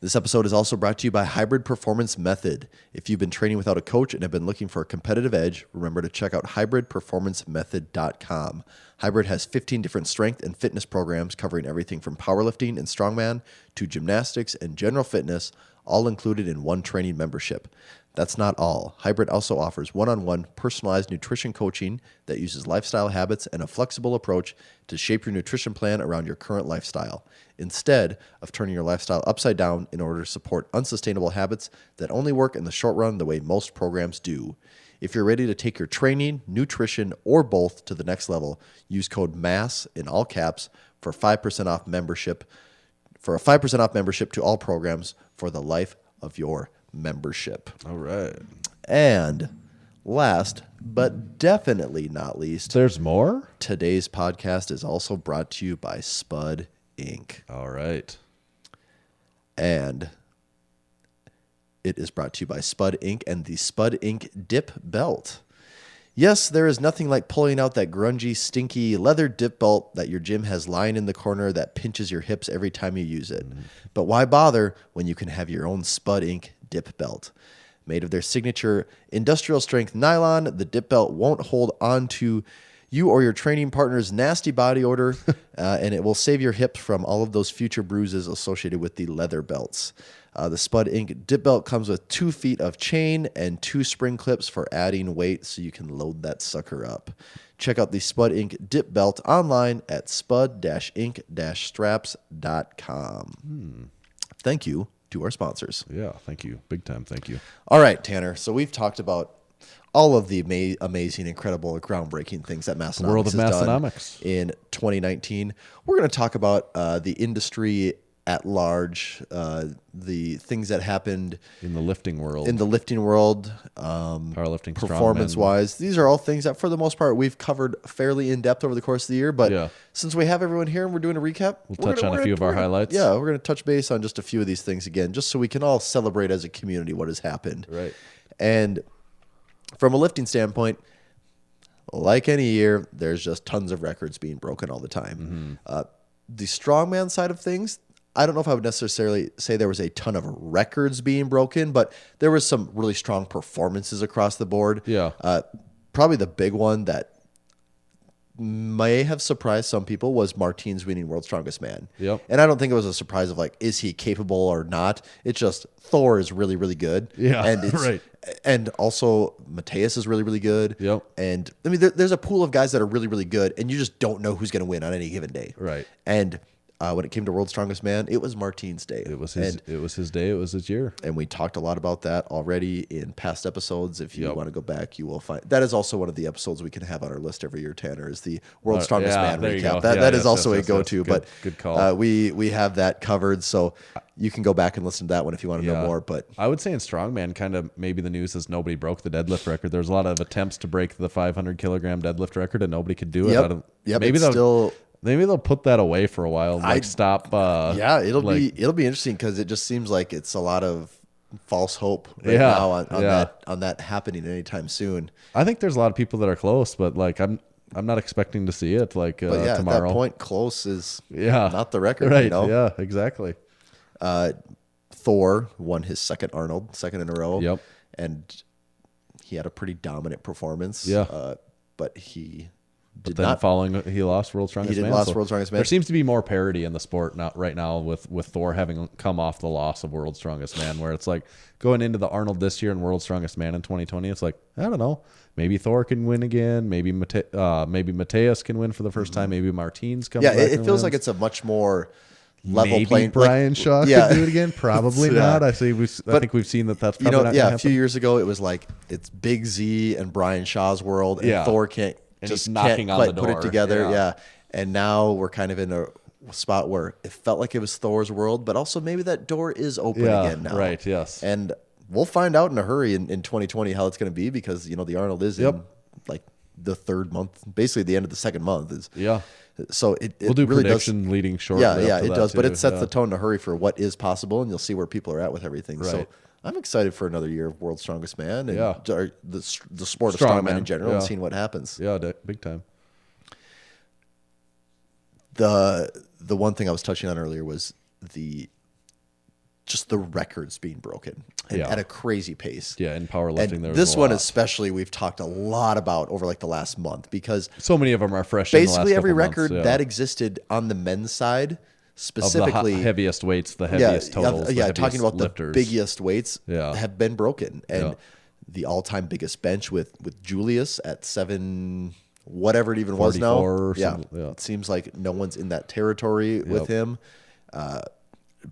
This episode is also brought to you by Hybrid Performance Method. If you've been training without a coach and have been looking for a competitive edge, remember to check out hybridperformancemethod.com. Hybrid has 15 different strength and fitness programs covering everything from powerlifting and strongman to gymnastics and general fitness, all included in one training membership. That's not all. Hybrid also offers one-on-one personalized nutrition coaching that uses lifestyle habits and a flexible approach to shape your nutrition plan around your current lifestyle, instead of turning your lifestyle upside down in order to support unsustainable habits that only work in the short run the way most programs do. If you're ready to take your training, nutrition, or both to the next level, use code MASS in all caps for 5% off membership, for a 5% off membership to all programs for the life of your membership. All right. And last, but definitely not least, There's more? today's podcast is also brought to you by Spud Inc. All right. And it is brought to you by Spud Inc. and the Spud Inc Dip Belt. Yes, there is nothing like pulling out that grungy, stinky leather dip belt that your gym has lying in the corner that pinches your hips every time you use it. But why bother when you can have your own Spud Inc Dip Belt? Made of their signature industrial strength nylon, the dip belt won't hold on to you or your training partner's nasty body odor, and it will save your hips from all of those future bruises associated with the leather belts. The Spud Inc Dip Belt comes with 2 feet of chain and 2 spring clips for adding weight so you can load that sucker up. Check out the Spud Inc Dip Belt online at spud-inc-straps.com. Thank you to our sponsors. Yeah, thank you. Big time, thank you. All right, Tanner. So we've talked about all of the amazing, incredible, groundbreaking things that Massenomics World of has done Massenomics. in 2019. We're going to talk about the industry at large, the things that happened In the lifting world. powerlifting, Powerlifting, performance-wise. These are all things that, for the most part, we've covered fairly in depth over the course of the year. But Yeah. since we have everyone here and we're doing a recap, We'll touch on a few of our highlights. Yeah, we're going to touch base on just a few of these things again, just so we can all celebrate as a community what has happened. Right. And from a lifting standpoint, like any year, there's just tons of records being broken all the time. The strongman side of things, I don't know if I would necessarily say there was a ton of records being broken, but there was some really strong performances across the board. Yeah. Probably the big one that may have surprised some people was Martine's winning World's Strongest Man. Yep. And I don't think it was a surprise of like, is he capable or not? It's just Thor is really, really good. Yeah, And it's, right. And also Mateus is really, really good. Yep. And I mean, there's a pool of guys that are really, really good, and you just don't know who's going to win on any given day. Right. And when it came to World's Strongest Man, it was Martine's day. It was his day. It was his year. And we talked a lot about that already in past episodes. If you Yep. want to go back, you will find that is also one of the episodes we can have on our list every year. Tanner is the World's Strongest yeah, Man there you recap. go. That Yeah, is also yes, a go-to. good- But good call. we have that covered, so you can go back and listen to that one if you want to know more. But I would say in strongman, kind of maybe the news is nobody broke the deadlift record. There's a lot of attempts to break the 500 kilogram deadlift record, and nobody could do it. Yep. Maybe it's maybe they'll put that away for a while. And like stop. yeah, it'll like- be interesting because it just seems like it's a lot of false hope right Yeah, now on yeah. that happening anytime soon. I think there's a lot of people that are close, but like I'm not expecting to see it like But yeah, tomorrow. at that point, close is Yeah. not the record. Right. You know? Yeah, exactly. Thor won his second Arnold, second in a row. Yep. And he had a pretty dominant performance. Yeah. But he did Then not. following, he lost World's Strongest He did Man. lost World's Strongest Man. There seems to be more parity in the sport right now with Thor having come off the loss of World's Strongest Man, where it's like going into the Arnold this year and World's Strongest Man in 2020. It's like, I don't know, maybe Thor can win again. Maybe Mateus can win for the first time. Maybe Martins comes Yeah, back it and feels wins. like it's a much more level Maybe playing. Brian Shaw yeah. could do it again. Probably Yeah. not. I think we've seen that's probably not. Yeah, gonna a few happen. years ago it was like it's Big Z and Brian Shaw's world, and Yeah. Thor can't And just he's knocking can't on quite the put it door. together. Yeah. Yeah, and now we're kind of in a spot where it felt like it was Thor's world, but also maybe that door is open Yeah, again now. right, yes. And we'll find out in a hurry in 2020 how it's going to be, because the Arnold is in like the third month, basically the end of the second month is. Yeah. So it We'll do really prediction leading shortly. Yeah, up yeah, to it that does. But too. it sets Yeah. the tone to hurry for what is possible, and you'll see where people are at with everything. So Right. I'm excited for another year of World's Strongest Man and Yeah. the sport of Strongman, strongman in general, and yeah. seeing what happens. Yeah, big time. The one thing I was touching on earlier was just the records being broken and Yeah. at a crazy pace. Yeah, in powerlifting, And there was this a one lot. especially we've talked a lot about over like the last month, because So many of them are fresh. in the basically last every couple record months, yeah. that existed on the men's side, of specifically the heaviest weights, the heaviest totals, the talking heaviest about lifters. the biggest weights Yeah. have been broken, and Yeah. the all-time biggest bench with Julius at 7 whatever it even was now. 44 or Yeah. something, yeah. It seems like no one's in that territory with him.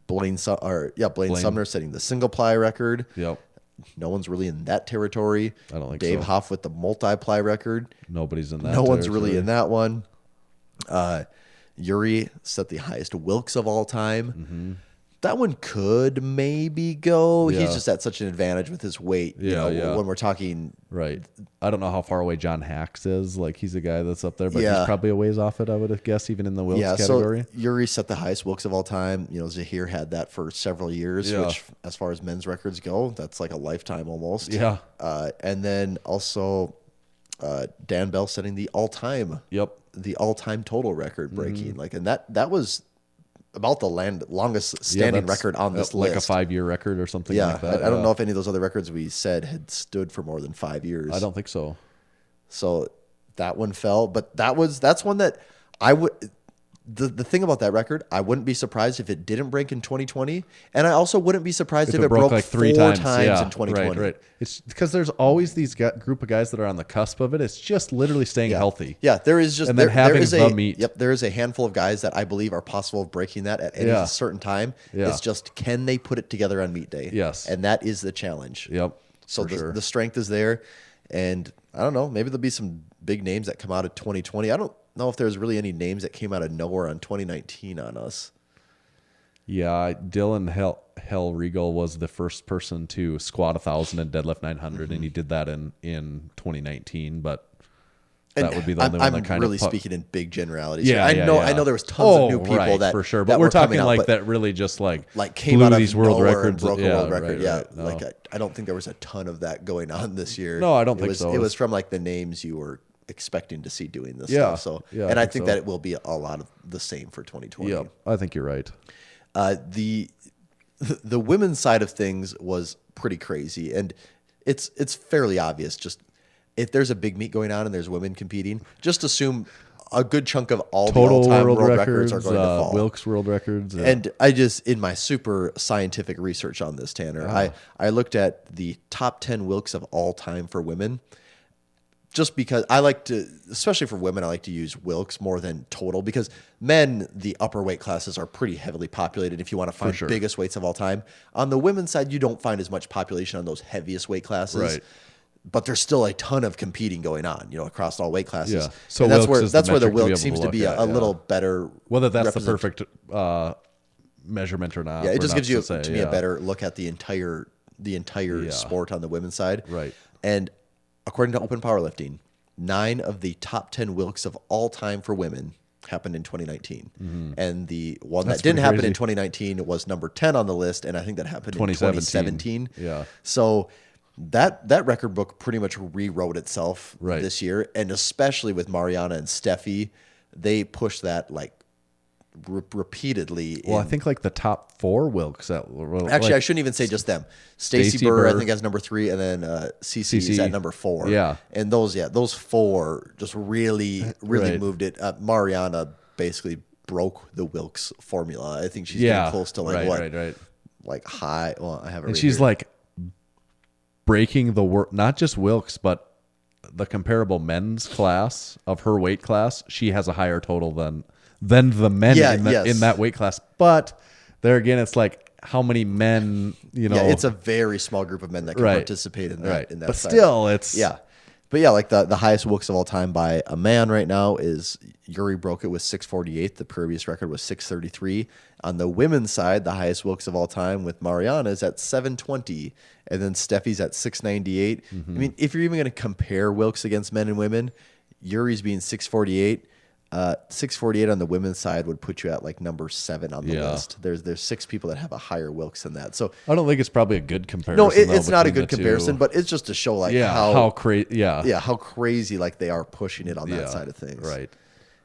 Blaine Sumner setting the single ply record. Yep. No one's really in that territory. I don't think Dave so. Hoff with the multi-ply record. Nobody's in that. No one's really territory. in that one. Yuri set the highest Wilkes of all time. Mm-hmm. That one could maybe go. Yeah. He's just at such an advantage with his weight. Yeah. When we're talking, Right. I don't know how far away John Hacks is. Like, he's a guy that's up there, but Yeah. he's probably a ways off it, I would guess, even in the Wilkes category. so Yuri set the highest Wilkes of all time. Zahir had that for several years, Yeah. which, as far as men's records go, that's like a lifetime almost. Yeah. And then also Dan Bell setting the all-time Yep. total record breaking. Mm-hmm. And that was about the longest standing that's record on this like list. a 5-year record or something Yeah, like that. I don't know if any of those other records we said had stood for more than 5 years. I don't think so. So that one fell, but that's one that I would. The thing about that record, I wouldn't be surprised if it didn't break in 2020, and I also wouldn't be surprised if it broke like 3 4 times, times in 2020. Right. It's because there's always these group of guys that are on the cusp of it. It's just literally staying healthy. Yeah, there is just And then having there is the meat. Yep, there is a handful of guys that I believe are possible of breaking that at any Yeah. certain time. Yeah. It's just, can they put it together on meet day? Yes. And that is the challenge. Yep. So for sure. the strength is there, and I don't know, maybe there'll be some big names that come out of 2020. I don't know if there's really any names that came out of nowhere on 2019 on us. Yeah, Dylan Hell Regal was the first person to squat 1,000 and deadlift 900, and he did that in 2019. But that would be the only one that kind I'm really of speaking in big generalities. Yeah, here. I know there was tons of new people right, that for sure. that But were we're talking coming out, like but that really just like came blew out of these world nowhere records. and broke a world record. Right, Yeah, right. No. like I don't think there was a ton of that going on this year. No, I don't It think was, so. It was from like the names you were expecting to see doing this Yeah, stuff. So yeah, and I I think think so. that it will be a lot of the same for 2020. Yeah, I think you're right. The women's side of things was pretty crazy, and it's fairly obvious. Just if there's a big meet going on and there's women competing, just assume a good chunk of all Total the all-time world world records, records are going to fall. Wilkes world records, And I just, in my super scientific research on this, Tanner, I looked at the top 10 Wilkes of all time for women. Just because I like to, especially for women, I like to use Wilkes more than total, because men, the upper weight classes are pretty heavily populated if you want to find sure. biggest weights of all time. On the women's side, you don't find as much population on those heaviest weight classes. Right. But there's still a ton of competing going on, across all weight classes. Yeah. So and that's Wilkes where is the that's where the metric to be Wilkes able seems to to be look at, a little better. whether that's the represent- perfect measurement or not. Yeah, it we're just not gives you say, to me a better look at the entire Yeah. sport on the women's side. Right. And according to Open Powerlifting, 9 of the top 10 Wilkes of all time for women happened in 2019. And the one That's that didn't pretty happen crazy. in 2019 was number 10 on the list, and I think that happened in 2017. 2017. Yeah. So that record book pretty much rewrote itself Right. this year, and especially with Mariana and Steffi, they pushed that like repeatedly. Well, I think like the top 4 Wilkes. Actually, I shouldn't even say just them. Stacey Burr, I think, has number 3, and then Cece is at number 4. Yeah. And those 4 just really Right. moved it. Mariana basically broke the Wilkes formula. I think she's getting close to like like high. Well, I have it. And right she's here. like breaking the not just Wilkes, but the comparable men's class of her weight class. She has a higher total than the men in that weight class. But there again, it's like how many men, Yeah, it's a very small group of men that can participate in that. Right. In that But side. still, it's But yeah, like the highest Wilkes of all time by a man right now is Yuri broke it with 648. The previous record was 633. On the women's side, the highest Wilkes of all time with Mariana is at 720. And then Steffi's at 698. I mean, if you're even going to compare Wilkes against men and women, Yuri's being 648. 648 on the women's side would put you at like number 7 on the list. There's 6 people that have a higher Wilkes than that. So I don't think it's probably a good comparison. no, it's not a between good the comparison, two. but it's just to show like how crazy. how crazy like they are pushing it on that side of things. Right.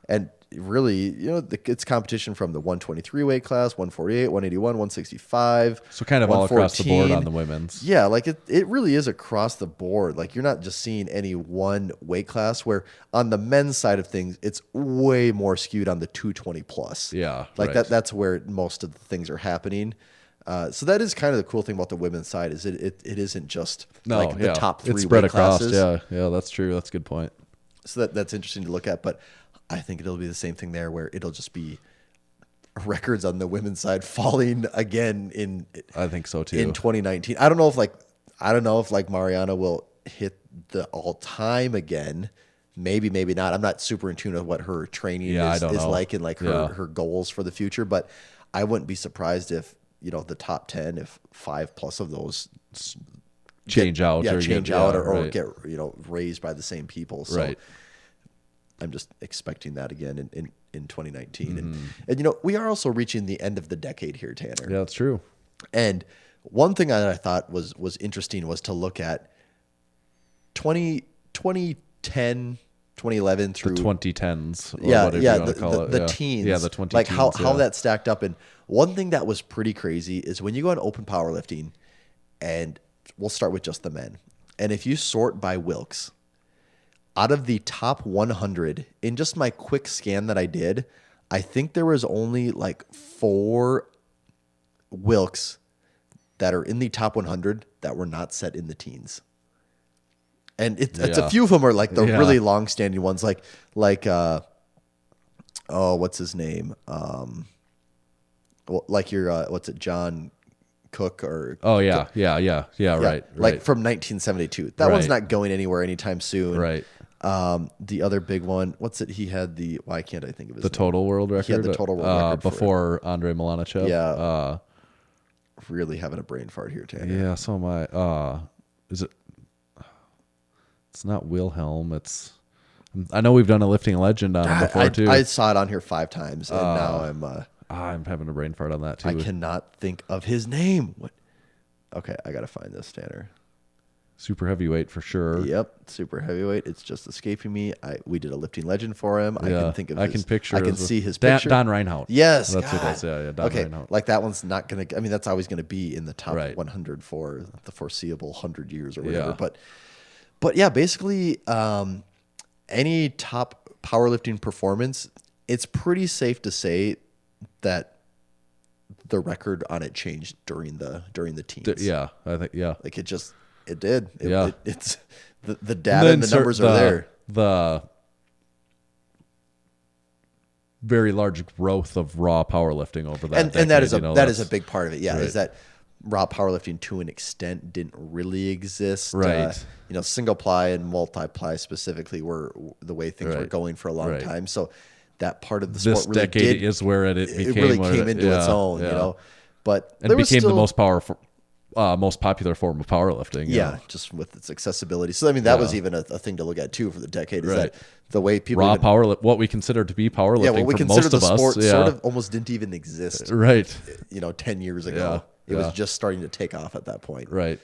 And really, it's competition from the 123 weight class, 148, 181, 165. So kind of all across the board 114. on the women's. Yeah, like it really is across the board. Like you're not just seeing any one weight class, where on the men's side of things, it's way more skewed on the 220 plus. Yeah, Like right. that's where most of the things are happening. So that is kind of the cool thing about the women's side is it isn't just like the top 3 it's spread weight across. classes. Yeah, that's true. That's a good point. So that's interesting to look at, but I think it'll be the same thing there, where it'll just be records on the women's side falling again in. I think so too. In 2019, I don't know if like Mariana will hit the all time again. Maybe not. I'm not super in tune with what her training is like and like her goals for the future. But I wouldn't be surprised if the top 10, if 5+ of those change out or get raised by the same people. So right. I'm just expecting that again in 2019. And we are also reaching the end of the decade here, Tanner. Yeah, that's true. And one thing that I thought was interesting was to look at 2010, 2011 through the 2010s. Or the teens. Yeah, the 2010s. Like how that stacked up. And one thing that was pretty crazy is when you go on open powerlifting, and we'll start with just the men. And if you sort by Wilkes, out of the top 100, in just my quick scan that I did, I think there was only like 4 Wilkes that are in the top 100 that were not set in the teens. And it's a few of them are like the really long-standing ones, like what's his name? Like your what's it, John Cook or right. Like from 1972. That one's not going anywhere anytime soon. Right. The other big one, what's it? He had why can't I think of his name? Total world record. He had the total world record before Andre Milanichev. Yeah. Really having a brain fart here, Tanner. Yeah, so am I. Is it? It's not Wilhelm. I know we've done a lifting legend on him before too. I saw it on here 5 times, and now I'm having a brain fart on that too. I cannot think of his name. What? Okay, I gotta find this, Tanner. Super heavyweight for sure. Yep, super heavyweight. It's just escaping me. We did a lifting legend for him. I can think of. I can see his picture. Don Reinhardt. Yes, that's God. who it is. Yeah, Don Reinhardt. Like that one's not gonna. I mean, that's always gonna be in the top 100 for the foreseeable 100 years or whatever. Yeah. But yeah, basically, any top powerlifting performance, it's pretty safe to say that the record on it changed during the teens. Yeah, I think like it did. It's the data then and the numbers are there. The very large growth of raw powerlifting over that, and decade, that is a big part of it. Yeah, is that raw powerlifting to an extent didn't really exist. Right. Single ply and multi-ply specifically were the way things were going for a long time. So that part of the sport really decade is where it really came into its own. But it became the most powerful. Most popular form of powerlifting. Just with its accessibility. So I mean, that was even a thing to look at too for the decade. Is that the way people what we consider to be powerlifting? Yeah, what we for consider most the of us, sport sort of almost didn't even exist. Right. 10 years ago, it was just starting to take off at that point. Right.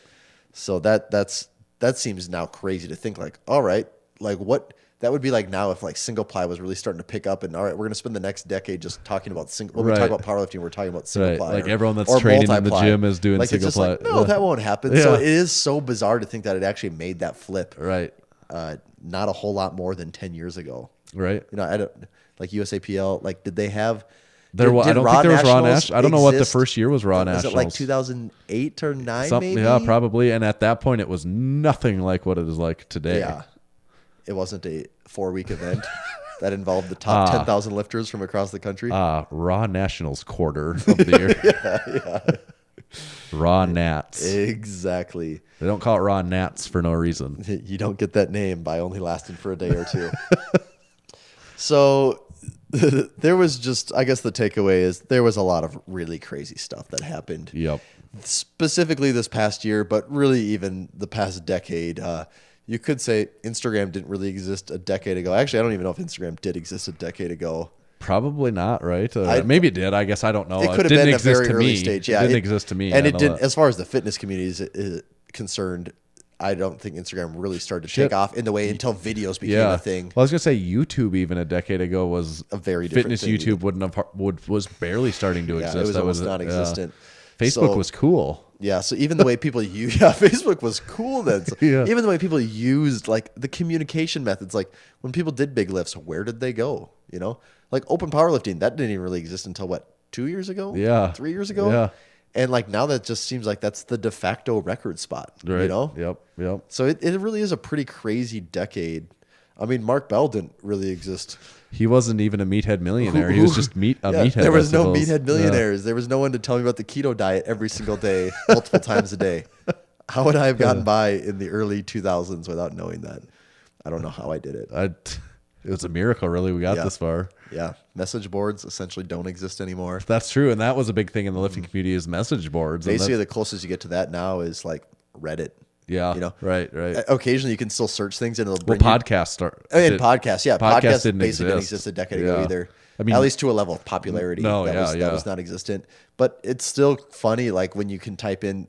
So that seems now crazy to think like, all right, like what that would be like now if like single ply was really starting to pick up and all right, we're going to spend the next decade just talking about single. When we talk about powerlifting, we're talking about single ply. Like everyone that's training in the gym is doing like single ply. Like, no, that won't happen. So it is so bizarre to think that it actually made that flip. Right. Not a whole lot more than 10 years ago. Right. You know, I don't like USAPL. Like, did they have? I don't think there was Raw Nationals. I don't know what the first year was Raw Nationals. Was it like 2008 or 9 maybe? Yeah, probably. And at that point, it was nothing like what it is like today. Yeah. It wasn't a 4-week event that involved the top 10,000 lifters from across the country. Raw Nationals quarter of the year. Raw Nats. Exactly. They don't call it Raw Nats for no reason. You don't get that name by only lasting for a day or two. So there was just, I guess the takeaway is there was a lot of really crazy stuff that happened. Yep. Specifically this past year, but really even the past decade. You could say Instagram didn't really exist a decade ago. Actually, I don't even know if Instagram did exist a decade ago. Probably not, right? Maybe it did. I guess I don't know. It could have been a very early stage. Yeah, it didn't exist to me. And it didn't, as far as the fitness community is concerned, I don't think Instagram really started to take off in the way until videos became a thing. Well, I was gonna say YouTube even a decade ago was a very different fitness thing. YouTube was barely starting to exist. It was almost non-existent. Facebook was cool. Yeah, so even the way people use Facebook was cool then. So even the way people used like the communication methods, like when people did big lifts, where did they go? You know, like open powerlifting, that didn't even really exist until what, 2 years ago? Yeah, 3 years ago. Yeah, and like now that just seems like that's the de facto record spot. Right. You know. Yep. So it really is a pretty crazy decade. I mean, Mark Bell didn't really exist. He wasn't even a meathead millionaire. He was just meathead. There was no meathead millionaires. There was no one to tell me about the keto diet every single day, multiple times a day. How would I have gotten by in the early 2000s without knowing that? I don't know how I did it. It was a miracle, really. We got this far. Yeah. Message boards essentially don't exist anymore. That's true. And that was a big thing in the lifting community is message boards. Basically, the closest you get to that now is like Reddit. Yeah, you know, right. Occasionally, you can still search things, and it'll bring podcasts podcasts. Yeah, podcasts didn't basically didn't exist a decade ago either. I mean, at least to a level of popularity. That was non-existent. But it's still funny, like when you can type in.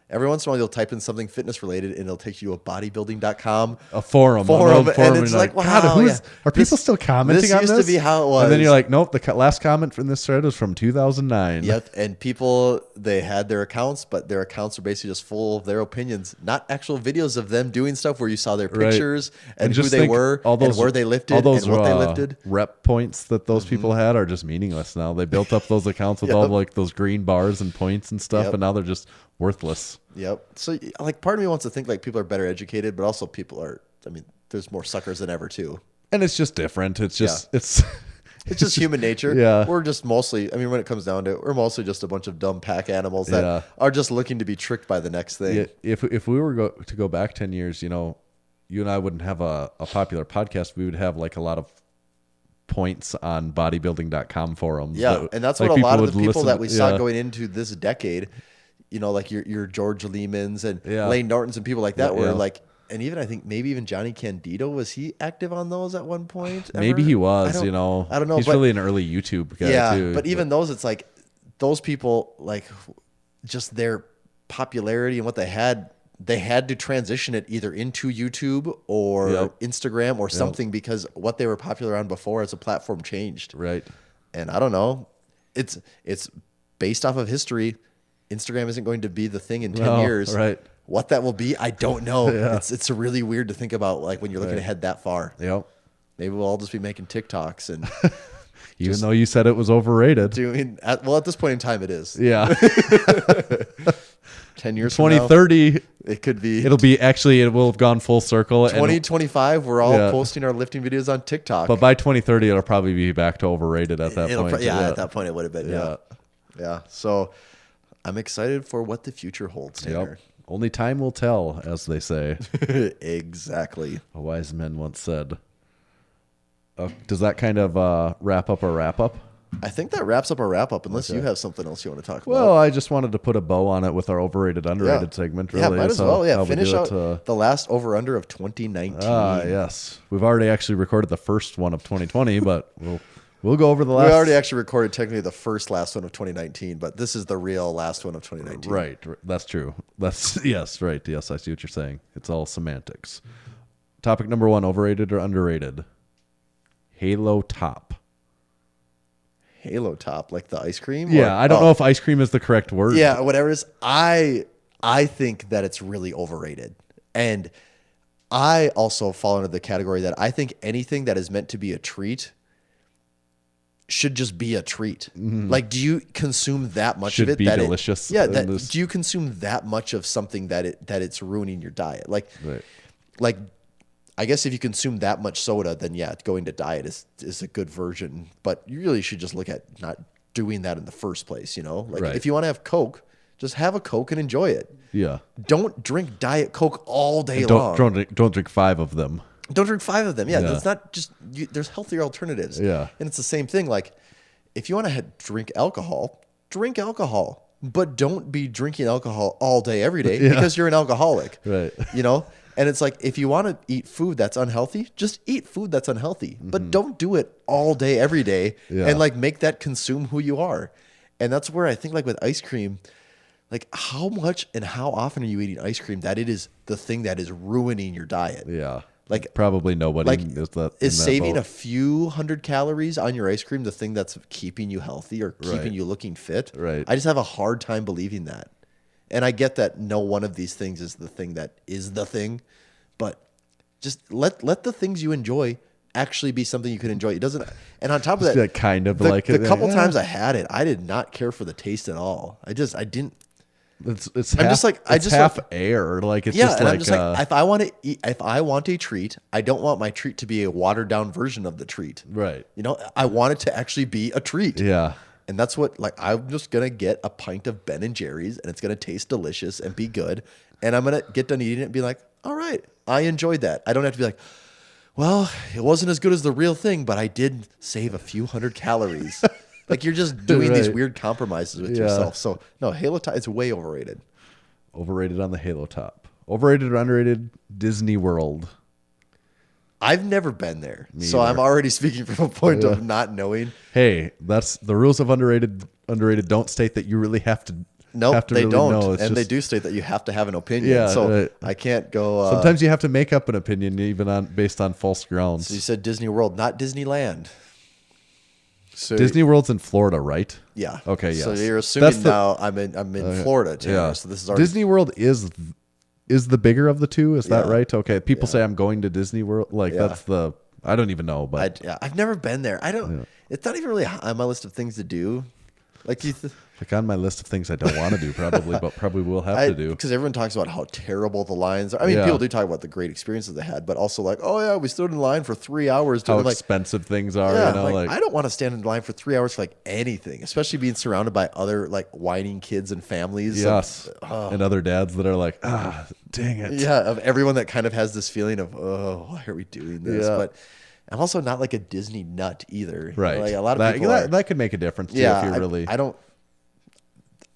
Every once in a while, you'll type in something fitness related, and it'll take you to a bodybuilding.com forum, and it's like, wow, God, are people still commenting on this? This used to be how it was. And then you're like, nope, the last comment from this thread was from 2009. Yep, and people, they had their accounts, but their accounts are basically just full of their opinions, not actual videos of them doing stuff where you saw their pictures and who they were and where they lifted and what they lifted. Rep points that those people had are just meaningless now. They built up those accounts with all like those green bars and points and stuff, and now they're just worthless. Yep. So like part of me wants to think like people are better educated, but also people are, I mean, there's more suckers than ever too. And it's just different. It's just, it's just human nature. Yeah. We're just mostly, I mean, when it comes down to it, we're mostly just a bunch of dumb pack animals that are just looking to be tricked by the next thing. Yeah. If we were to go back 10 years, you know, you and I wouldn't have a popular podcast. We would have like a lot of points on bodybuilding.com forums. Yeah. And that's what a lot of the people that we saw going into this decade, you know, like your George Lehmans and Lane Nortons and people like that were like, and even I think maybe even Johnny Candido, was he active on those at one point? Maybe he was, you know. I don't know. He's really an early YouTube guy too. But even those, it's like those people, like just their popularity and what they had to transition it either into YouTube or Instagram or something because what they were popular on before as a platform changed. Right. And I don't know. It's based off of history. Instagram isn't going to be the thing in 10 years. Right. What that will be, I don't know. It's really weird to think about, like when you're looking ahead that far. Yep. Maybe we'll all just be making TikToks and even though you said it was overrated. At this point in time, it is. Yeah. 10 years 2030, from now, it could be. It will have gone full circle. 2025, we're all posting our lifting videos on TikTok. But by 2030, it'll probably be back to overrated at that point. At that point, it would have been. Yeah. So I'm excited for what the future holds, Tanner. Yep. Only time will tell, as they say. Exactly. A wise man once said. Does that kind of wrap up our wrap-up? I think that wraps up our wrap-up, unless you have something else you want to talk about. Well, I just wanted to put a bow on it with our overrated, underrated segment. Really. Yeah, might as well. Yeah, finish out the last over-under of 2019. Yes. We've already actually recorded the first one of 2020, but We'll go over the We last. already actually recorded technically the first last one of 2019, but this is the real last one of 2019. Right. That's true. That's yes. Right. Yes, I see what you're saying. It's all semantics. Topic number 1: overrated or underrated? Halo Top. Halo Top, like the ice cream? Yeah, I don't know if ice cream is the correct word. Yeah, whatever it is. I think that it's really overrated. And I also fall into the category that I think anything that is meant to be a treat should just be a treat. Like, do you consume that much Should of it? be that delicious. Yeah. Do you consume that much of something that it's ruining your diet? Like, Right. like, I guess if you consume that much soda, then yeah, going to diet is a good version. But you really should just look at not doing that in the first place. You know, like Right. if you want to have Coke, just have a Coke and enjoy it. Yeah. Don't drink Diet Coke all day long. Don't drink 5 of them. Don't drink 5 of them. Yeah, Yeah. that's not just. There's healthier alternatives. Yeah. And it's the same thing. Like, if you want to drink alcohol, but don't be drinking alcohol all day every day because you're an alcoholic. Right. You know. And it's like, if you want to eat food that's unhealthy, just eat food that's unhealthy, but don't do it all day, every day, Yeah. and like make that consume who you are. And that's where I think, like with ice cream, like how much and how often are you eating ice cream that it is the thing that is ruining your diet? Yeah. Like Probably nobody like is that. is in that saving boat. a few hundred calories on your ice cream the thing that's keeping you healthy or keeping Right. you looking fit? Right. I just have a hard time believing that. And I get that no one of these things is the thing that is the thing, but just let the things you enjoy actually be something you can enjoy. It doesn't. And on top of that, That kind of the, like the it. couple Yeah. times I had it, I did not care for the taste at all. I didn't. It's I'm half, just like- I it's just half like- air. Like it's Yeah, just and like, I'm just like, if I want to eat, if I want a treat, I don't want my treat to be a watered down version of the treat. right. You know, I want it to actually be a treat. Yeah. And that's what, like, I'm just going to get a pint of Ben and Jerry's and it's going to taste delicious and be good. And I'm going to get done eating it and be like, all right, I enjoyed that. I don't have to be like, well, it wasn't as good as the real thing, but I did save a few hundred calories. Like, you're just doing these Right. weird compromises with Yeah. yourself. So, no, Halo Top is way overrated. Overrated on the Halo Top. Overrated or underrated? Disney World. I've never been there. So either. I'm already speaking from a point of not knowing. Hey, that's the rules of underrated. Underrated don't state that you really have to. Nope, have to they really don't. know. And It's they just- do state that you have to have an opinion. Yeah, so right. I can't go. Sometimes you have to make up an opinion even on based on false grounds. So you said Disney World, not Disneyland. So Disney World's in Florida, right? yeah. Okay. So yes. you're assuming That's the- now I'm in Florida, Tanner. Yeah. So this is already Disney World is the bigger of the two. Is that Yeah. right? Okay. People say I'm going to Disney World. Like Yeah. that's the. I don't even know, but I've never been there. I don't. It's not even really on my list of things to do. Like like on my list of things I don't want to do, probably, but probably will have to do. because everyone talks about how terrible the lines are. I mean, Yeah. people do talk about the great experiences they had, but also like, oh yeah, we stood in line for 3 hours. How I'm like, expensive things are, yeah, you know, like, like I don't want to stand in line for 3 hours for like anything, especially being surrounded by other like whining kids and families. yes, and other dads that are like, dang it, Yeah, of everyone that kind of has this feeling of, oh, why are we doing this? Yeah. But I'm also not like a Disney nut either. right? Like a lot of that, people that, are. that could make a difference too Yeah, if you really. I don't.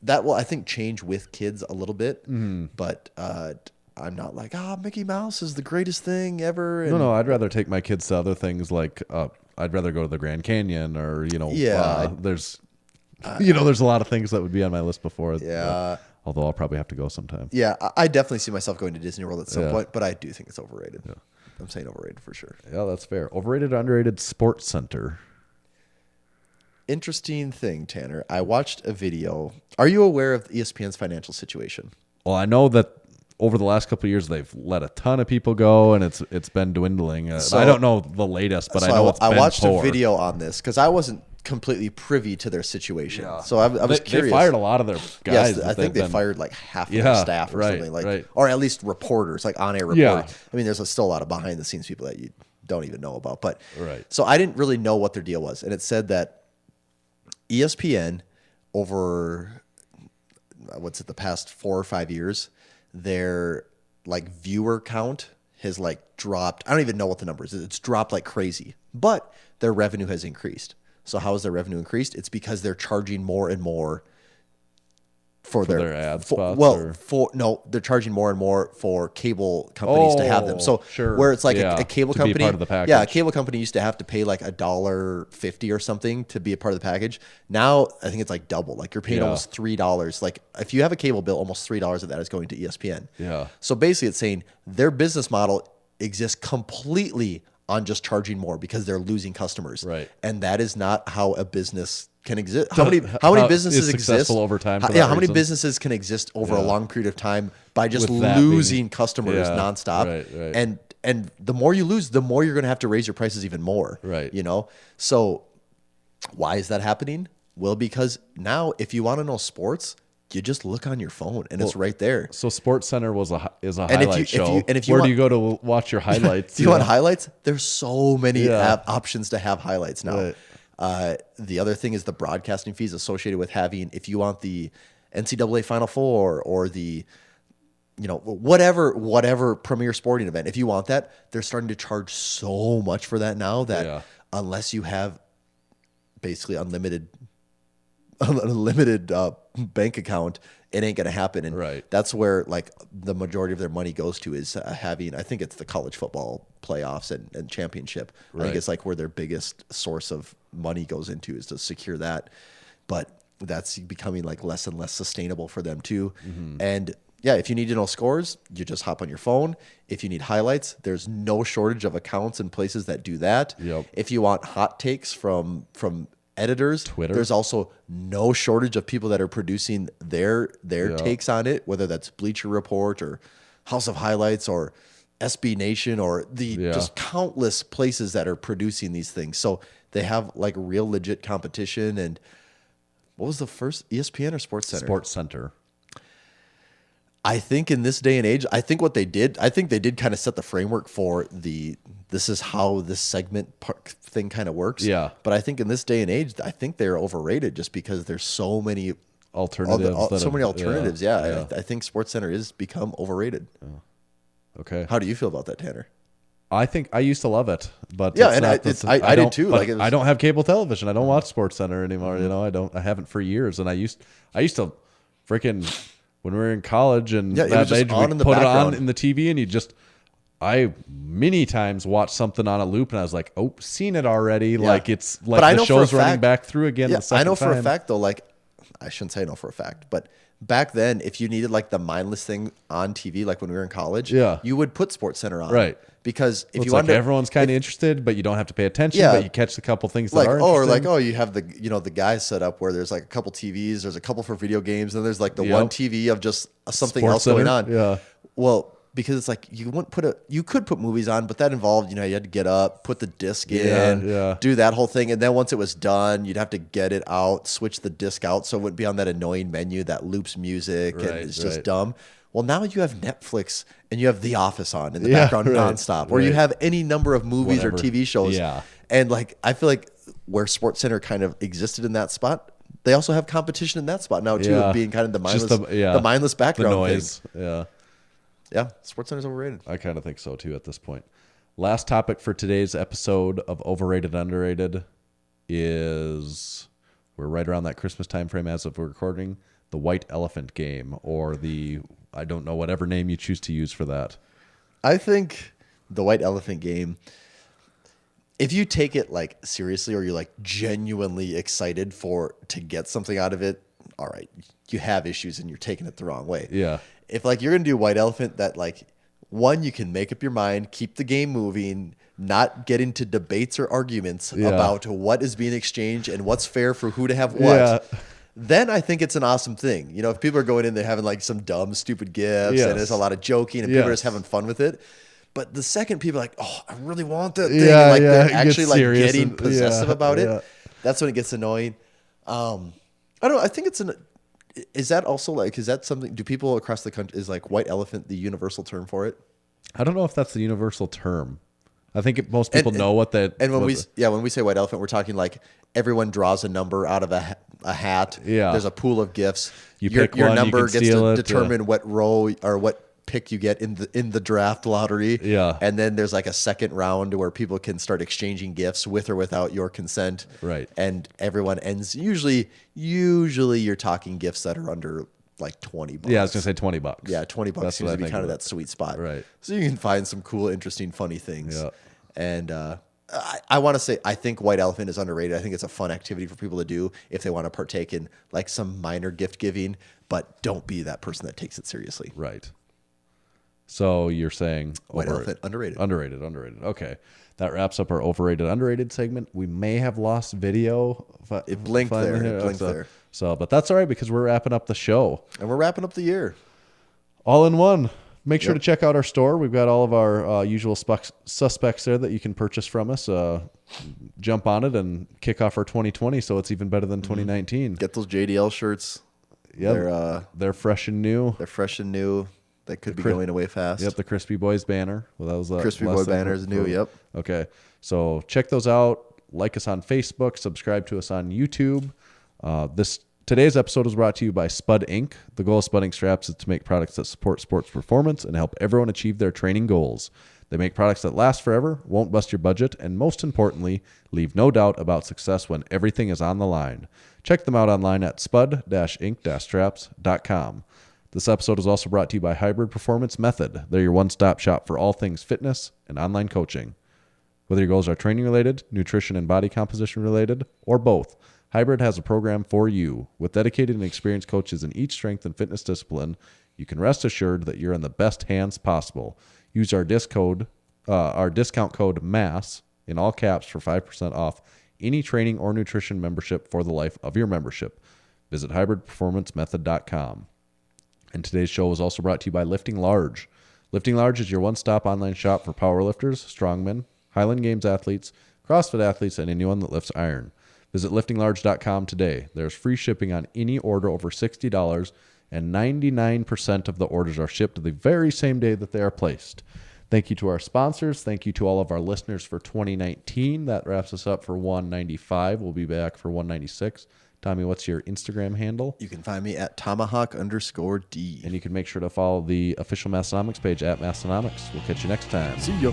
That will, I think, change with kids a little bit, Mm-hmm. but I'm not like, Mickey Mouse is the greatest thing ever. And no, I'd rather take my kids to other things like I'd rather go to the Grand Canyon or Yeah, there's there's a lot of things that would be on my list before. Yeah. Although I'll probably have to go sometime. Yeah, I definitely see myself going to Disney World at some Yeah. point, but I do think it's overrated. I'm saying overrated for sure. Yeah, that's fair. Overrated, underrated Sports Center. Interesting thing, Tanner. I watched a video. Are you aware of ESPN's financial situation? Well, I know that over the last couple of years they've let a ton of people go, and it's been dwindling. So- I don't know the latest, but I know it's I been watched poor. a video on this because I wasn't completely privy to their situation. So I was They curious. fired a lot of their guys. Yes, that I think they've they been- fired like half of Yeah, their staff or right, something, like, right. or at least reporters, like on-air reporters. Yeah. I mean, there's still a lot of behind-the-scenes people that you don't even know about, but Right. So I didn't really know what their deal was, and it said that ESPN over the past 4 or 5 years, their like viewer count has like dropped. I don't even know what the number is. It's dropped like crazy, but their revenue has increased. So how is their revenue increased? It's because they're charging more and more for their ad spots? No, they're charging more and more for cable companies to have them. So where it's like a cable to company, be part of the package. a cable company used to have to pay like $1.50 or something to be a part of the package. Now I think it's like double. Like you're paying almost $3. Like if you have a cable bill, almost $3 of that is going to ESPN. Yeah. So basically, it's saying their business model exists completely on just charging more because they're losing customers. Right. And that is not how a business can exist. How many businesses is exist successful over time? For how many businesses can exist over a long period of time by just losing customers nonstop? Right. And the more you lose, the more you're going to have to raise your prices even more. Right. You know. So why is that happening? Well, because now if you want to know sports, you just look on your phone and it's right there. So Sports Center is a And highlight show. Where do you go to watch your highlights? Do you want highlights? There's so many options to have highlights now. Right. The other thing is the broadcasting fees associated with having, if you want the NCAA Final Four or the, whatever premier sporting event, if you want that, they're starting to charge so much for that now that unless you have basically unlimited bank account, it ain't gonna happen. And that's where like the majority of their money goes to is having, I think it's the college football playoffs and championship. I think it's like where their biggest source of money goes into is to secure that. But that's becoming like less and less sustainable for them too. And if you need to know scores, you just hop on your phone. If you need highlights, there's no shortage of accounts and places that do that. If you want hot takes from editors, Twitter. There's also no shortage of people that are producing their takes on it, whether that's Bleacher Report or House of Highlights or SB Nation or just countless places that are producing these things. So they have like real legit competition. And what was the first, ESPN or Sports Center? Sports Center. I think in this day and age, I think they did kind of set the framework for this is how this segment thing kind of works. Yeah. But I think in this day and age, I think they're overrated just because there's so many alternatives. Yeah. I think SportsCenter is become overrated. Oh. Okay. How do you feel about that, Tanner? I think I used to love it, but I did too. Like I don't have cable television. I don't watch SportsCenter anymore. I haven't for years. And I used to freaking, when we were in college and that age, we put it on in the TV and I many times watched something on a loop and I was like, oh, seen it already. Yeah. Like it's like the show's running back through again. Yeah, I know for a fact though, like I shouldn't say I know for a fact, but back then, if you needed like the mindless thing on TV, like when we were in college, you would put SportsCenter on. Right. Because if you wanted everyone's kind of interested, but you don't have to pay attention, but you catch a couple things that are interesting. You have the guys set up where there's like a couple TVs, there's a couple for video games, and there's like the one TV of just something else going on. Yeah. Well, because it's like you could put movies on, but that involved, you had to get up, put the disc in, do that whole thing. And then once it was done, you'd have to get it out, switch the disc out. So it wouldn't be on that annoying menu that loops music and it's just dumb. Well, now you have Netflix and you have The Office on in the background nonstop, or you have any number of movies or TV shows. Yeah. And like, I feel like where SportsCenter kind of existed in that spot, they also have competition in that spot now too, of being kind of the mindless background the noise. thing. Yeah, SportsCenter's overrated. I kind of think so too at this point. Last topic for today's episode of Overrated Underrated is, we're right around that Christmas time frame as of recording, the White Elephant game, or the, I don't know, whatever name you choose to use for that. I think the White Elephant game, if you take it like seriously or you're like genuinely excited to get something out of it, all right, you have issues and you're taking it the wrong way. Yeah. If like you're going to do White Elephant, that like, one, you can make up your mind, keep the game moving, not get into debates or arguments about what is being exchanged and what's fair for who to have what. Then I think it's an awesome thing. If people are going in there having like some dumb, stupid gifts and there's a lot of joking and people are just having fun with it. But the second people are like, oh, I really want that thing. And like they're actually like getting possessive about it. That's when it gets annoying. I don't know. I think it's is that also like, is that something, do people across the country, is like White Elephant the universal term for it? I don't know if that's the universal term. I think most people know what that. And when we say White Elephant, we're talking like everyone draws a number out of a hat. Yeah. There's a pool of gifts. Your number gets to determine what row or what pick you get in the draft lottery. Yeah. And then there's like a second round where people can start exchanging gifts with or without your consent. Right. And everyone ends, usually you're talking gifts that are under like $20. Yeah, I was gonna say $20. Yeah, $20 That's seems what I to be think kind of about. that sweet spot. Right. So you can find some cool, interesting, funny things. Yeah. And I want to say I think White Elephant is underrated. I think it's a fun activity for people to do if they want to partake in like some minor gift giving, but don't be that person that takes it seriously. Right. So you're saying White Elephant, underrated. Underrated. Okay. That wraps up our overrated, underrated segment. We may have lost video. It blinked there. It blinked there. So, but that's all right because we're wrapping up the show. And we're wrapping up the year. All in one. Make sure Yep. to check out our store. We've got all of our usual suspects there that you can purchase from us. Jump on it and kick off our 2020 so it's even better than 2019. Get those JDL shirts. Yep. They're fresh and new. They're fresh and new. They could be going away fast. Yep, the Crispy Boys banner. Well, that was Crispy Boy banner is new. Yep. Okay, so check those out. Like us on Facebook. Subscribe to us on YouTube. Today's episode is brought to you by Spud Inc. The goal of Spud Inc straps is to make products that support sports performance and help everyone achieve their training goals. They make products that last forever, won't bust your budget, and most importantly, leave no doubt about success when everything is on the line. Check them out online at spud-inc-straps.com. This episode is also brought to you by Hybrid Performance Method. They're your one-stop shop for all things fitness and online coaching. Whether your goals are training related, nutrition and body composition related, or both, Hybrid has a program for you. With dedicated and experienced coaches in each strength and fitness discipline, you can rest assured that you're in the best hands possible. Use our discount code MASS in all caps for 5% off any training or nutrition membership for the life of your membership. Visit hybridperformancemethod.com. And today's show is also brought to you by Lifting Large. Lifting Large is your one-stop online shop for powerlifters, strongmen, Highland Games athletes, CrossFit athletes, and anyone that lifts iron. Visit liftinglarge.com today. There's free shipping on any order over $60, and 99% of the orders are shipped the very same day that they are placed. Thank you to our sponsors. Thank you to all of our listeners for 2019. That wraps us up for 195. We'll be back for 196. Tommy, what's your Instagram handle? You can find me at tomahawk_D. And you can make sure to follow the official Massenomics page at Massenomics. We'll catch you next time. See ya.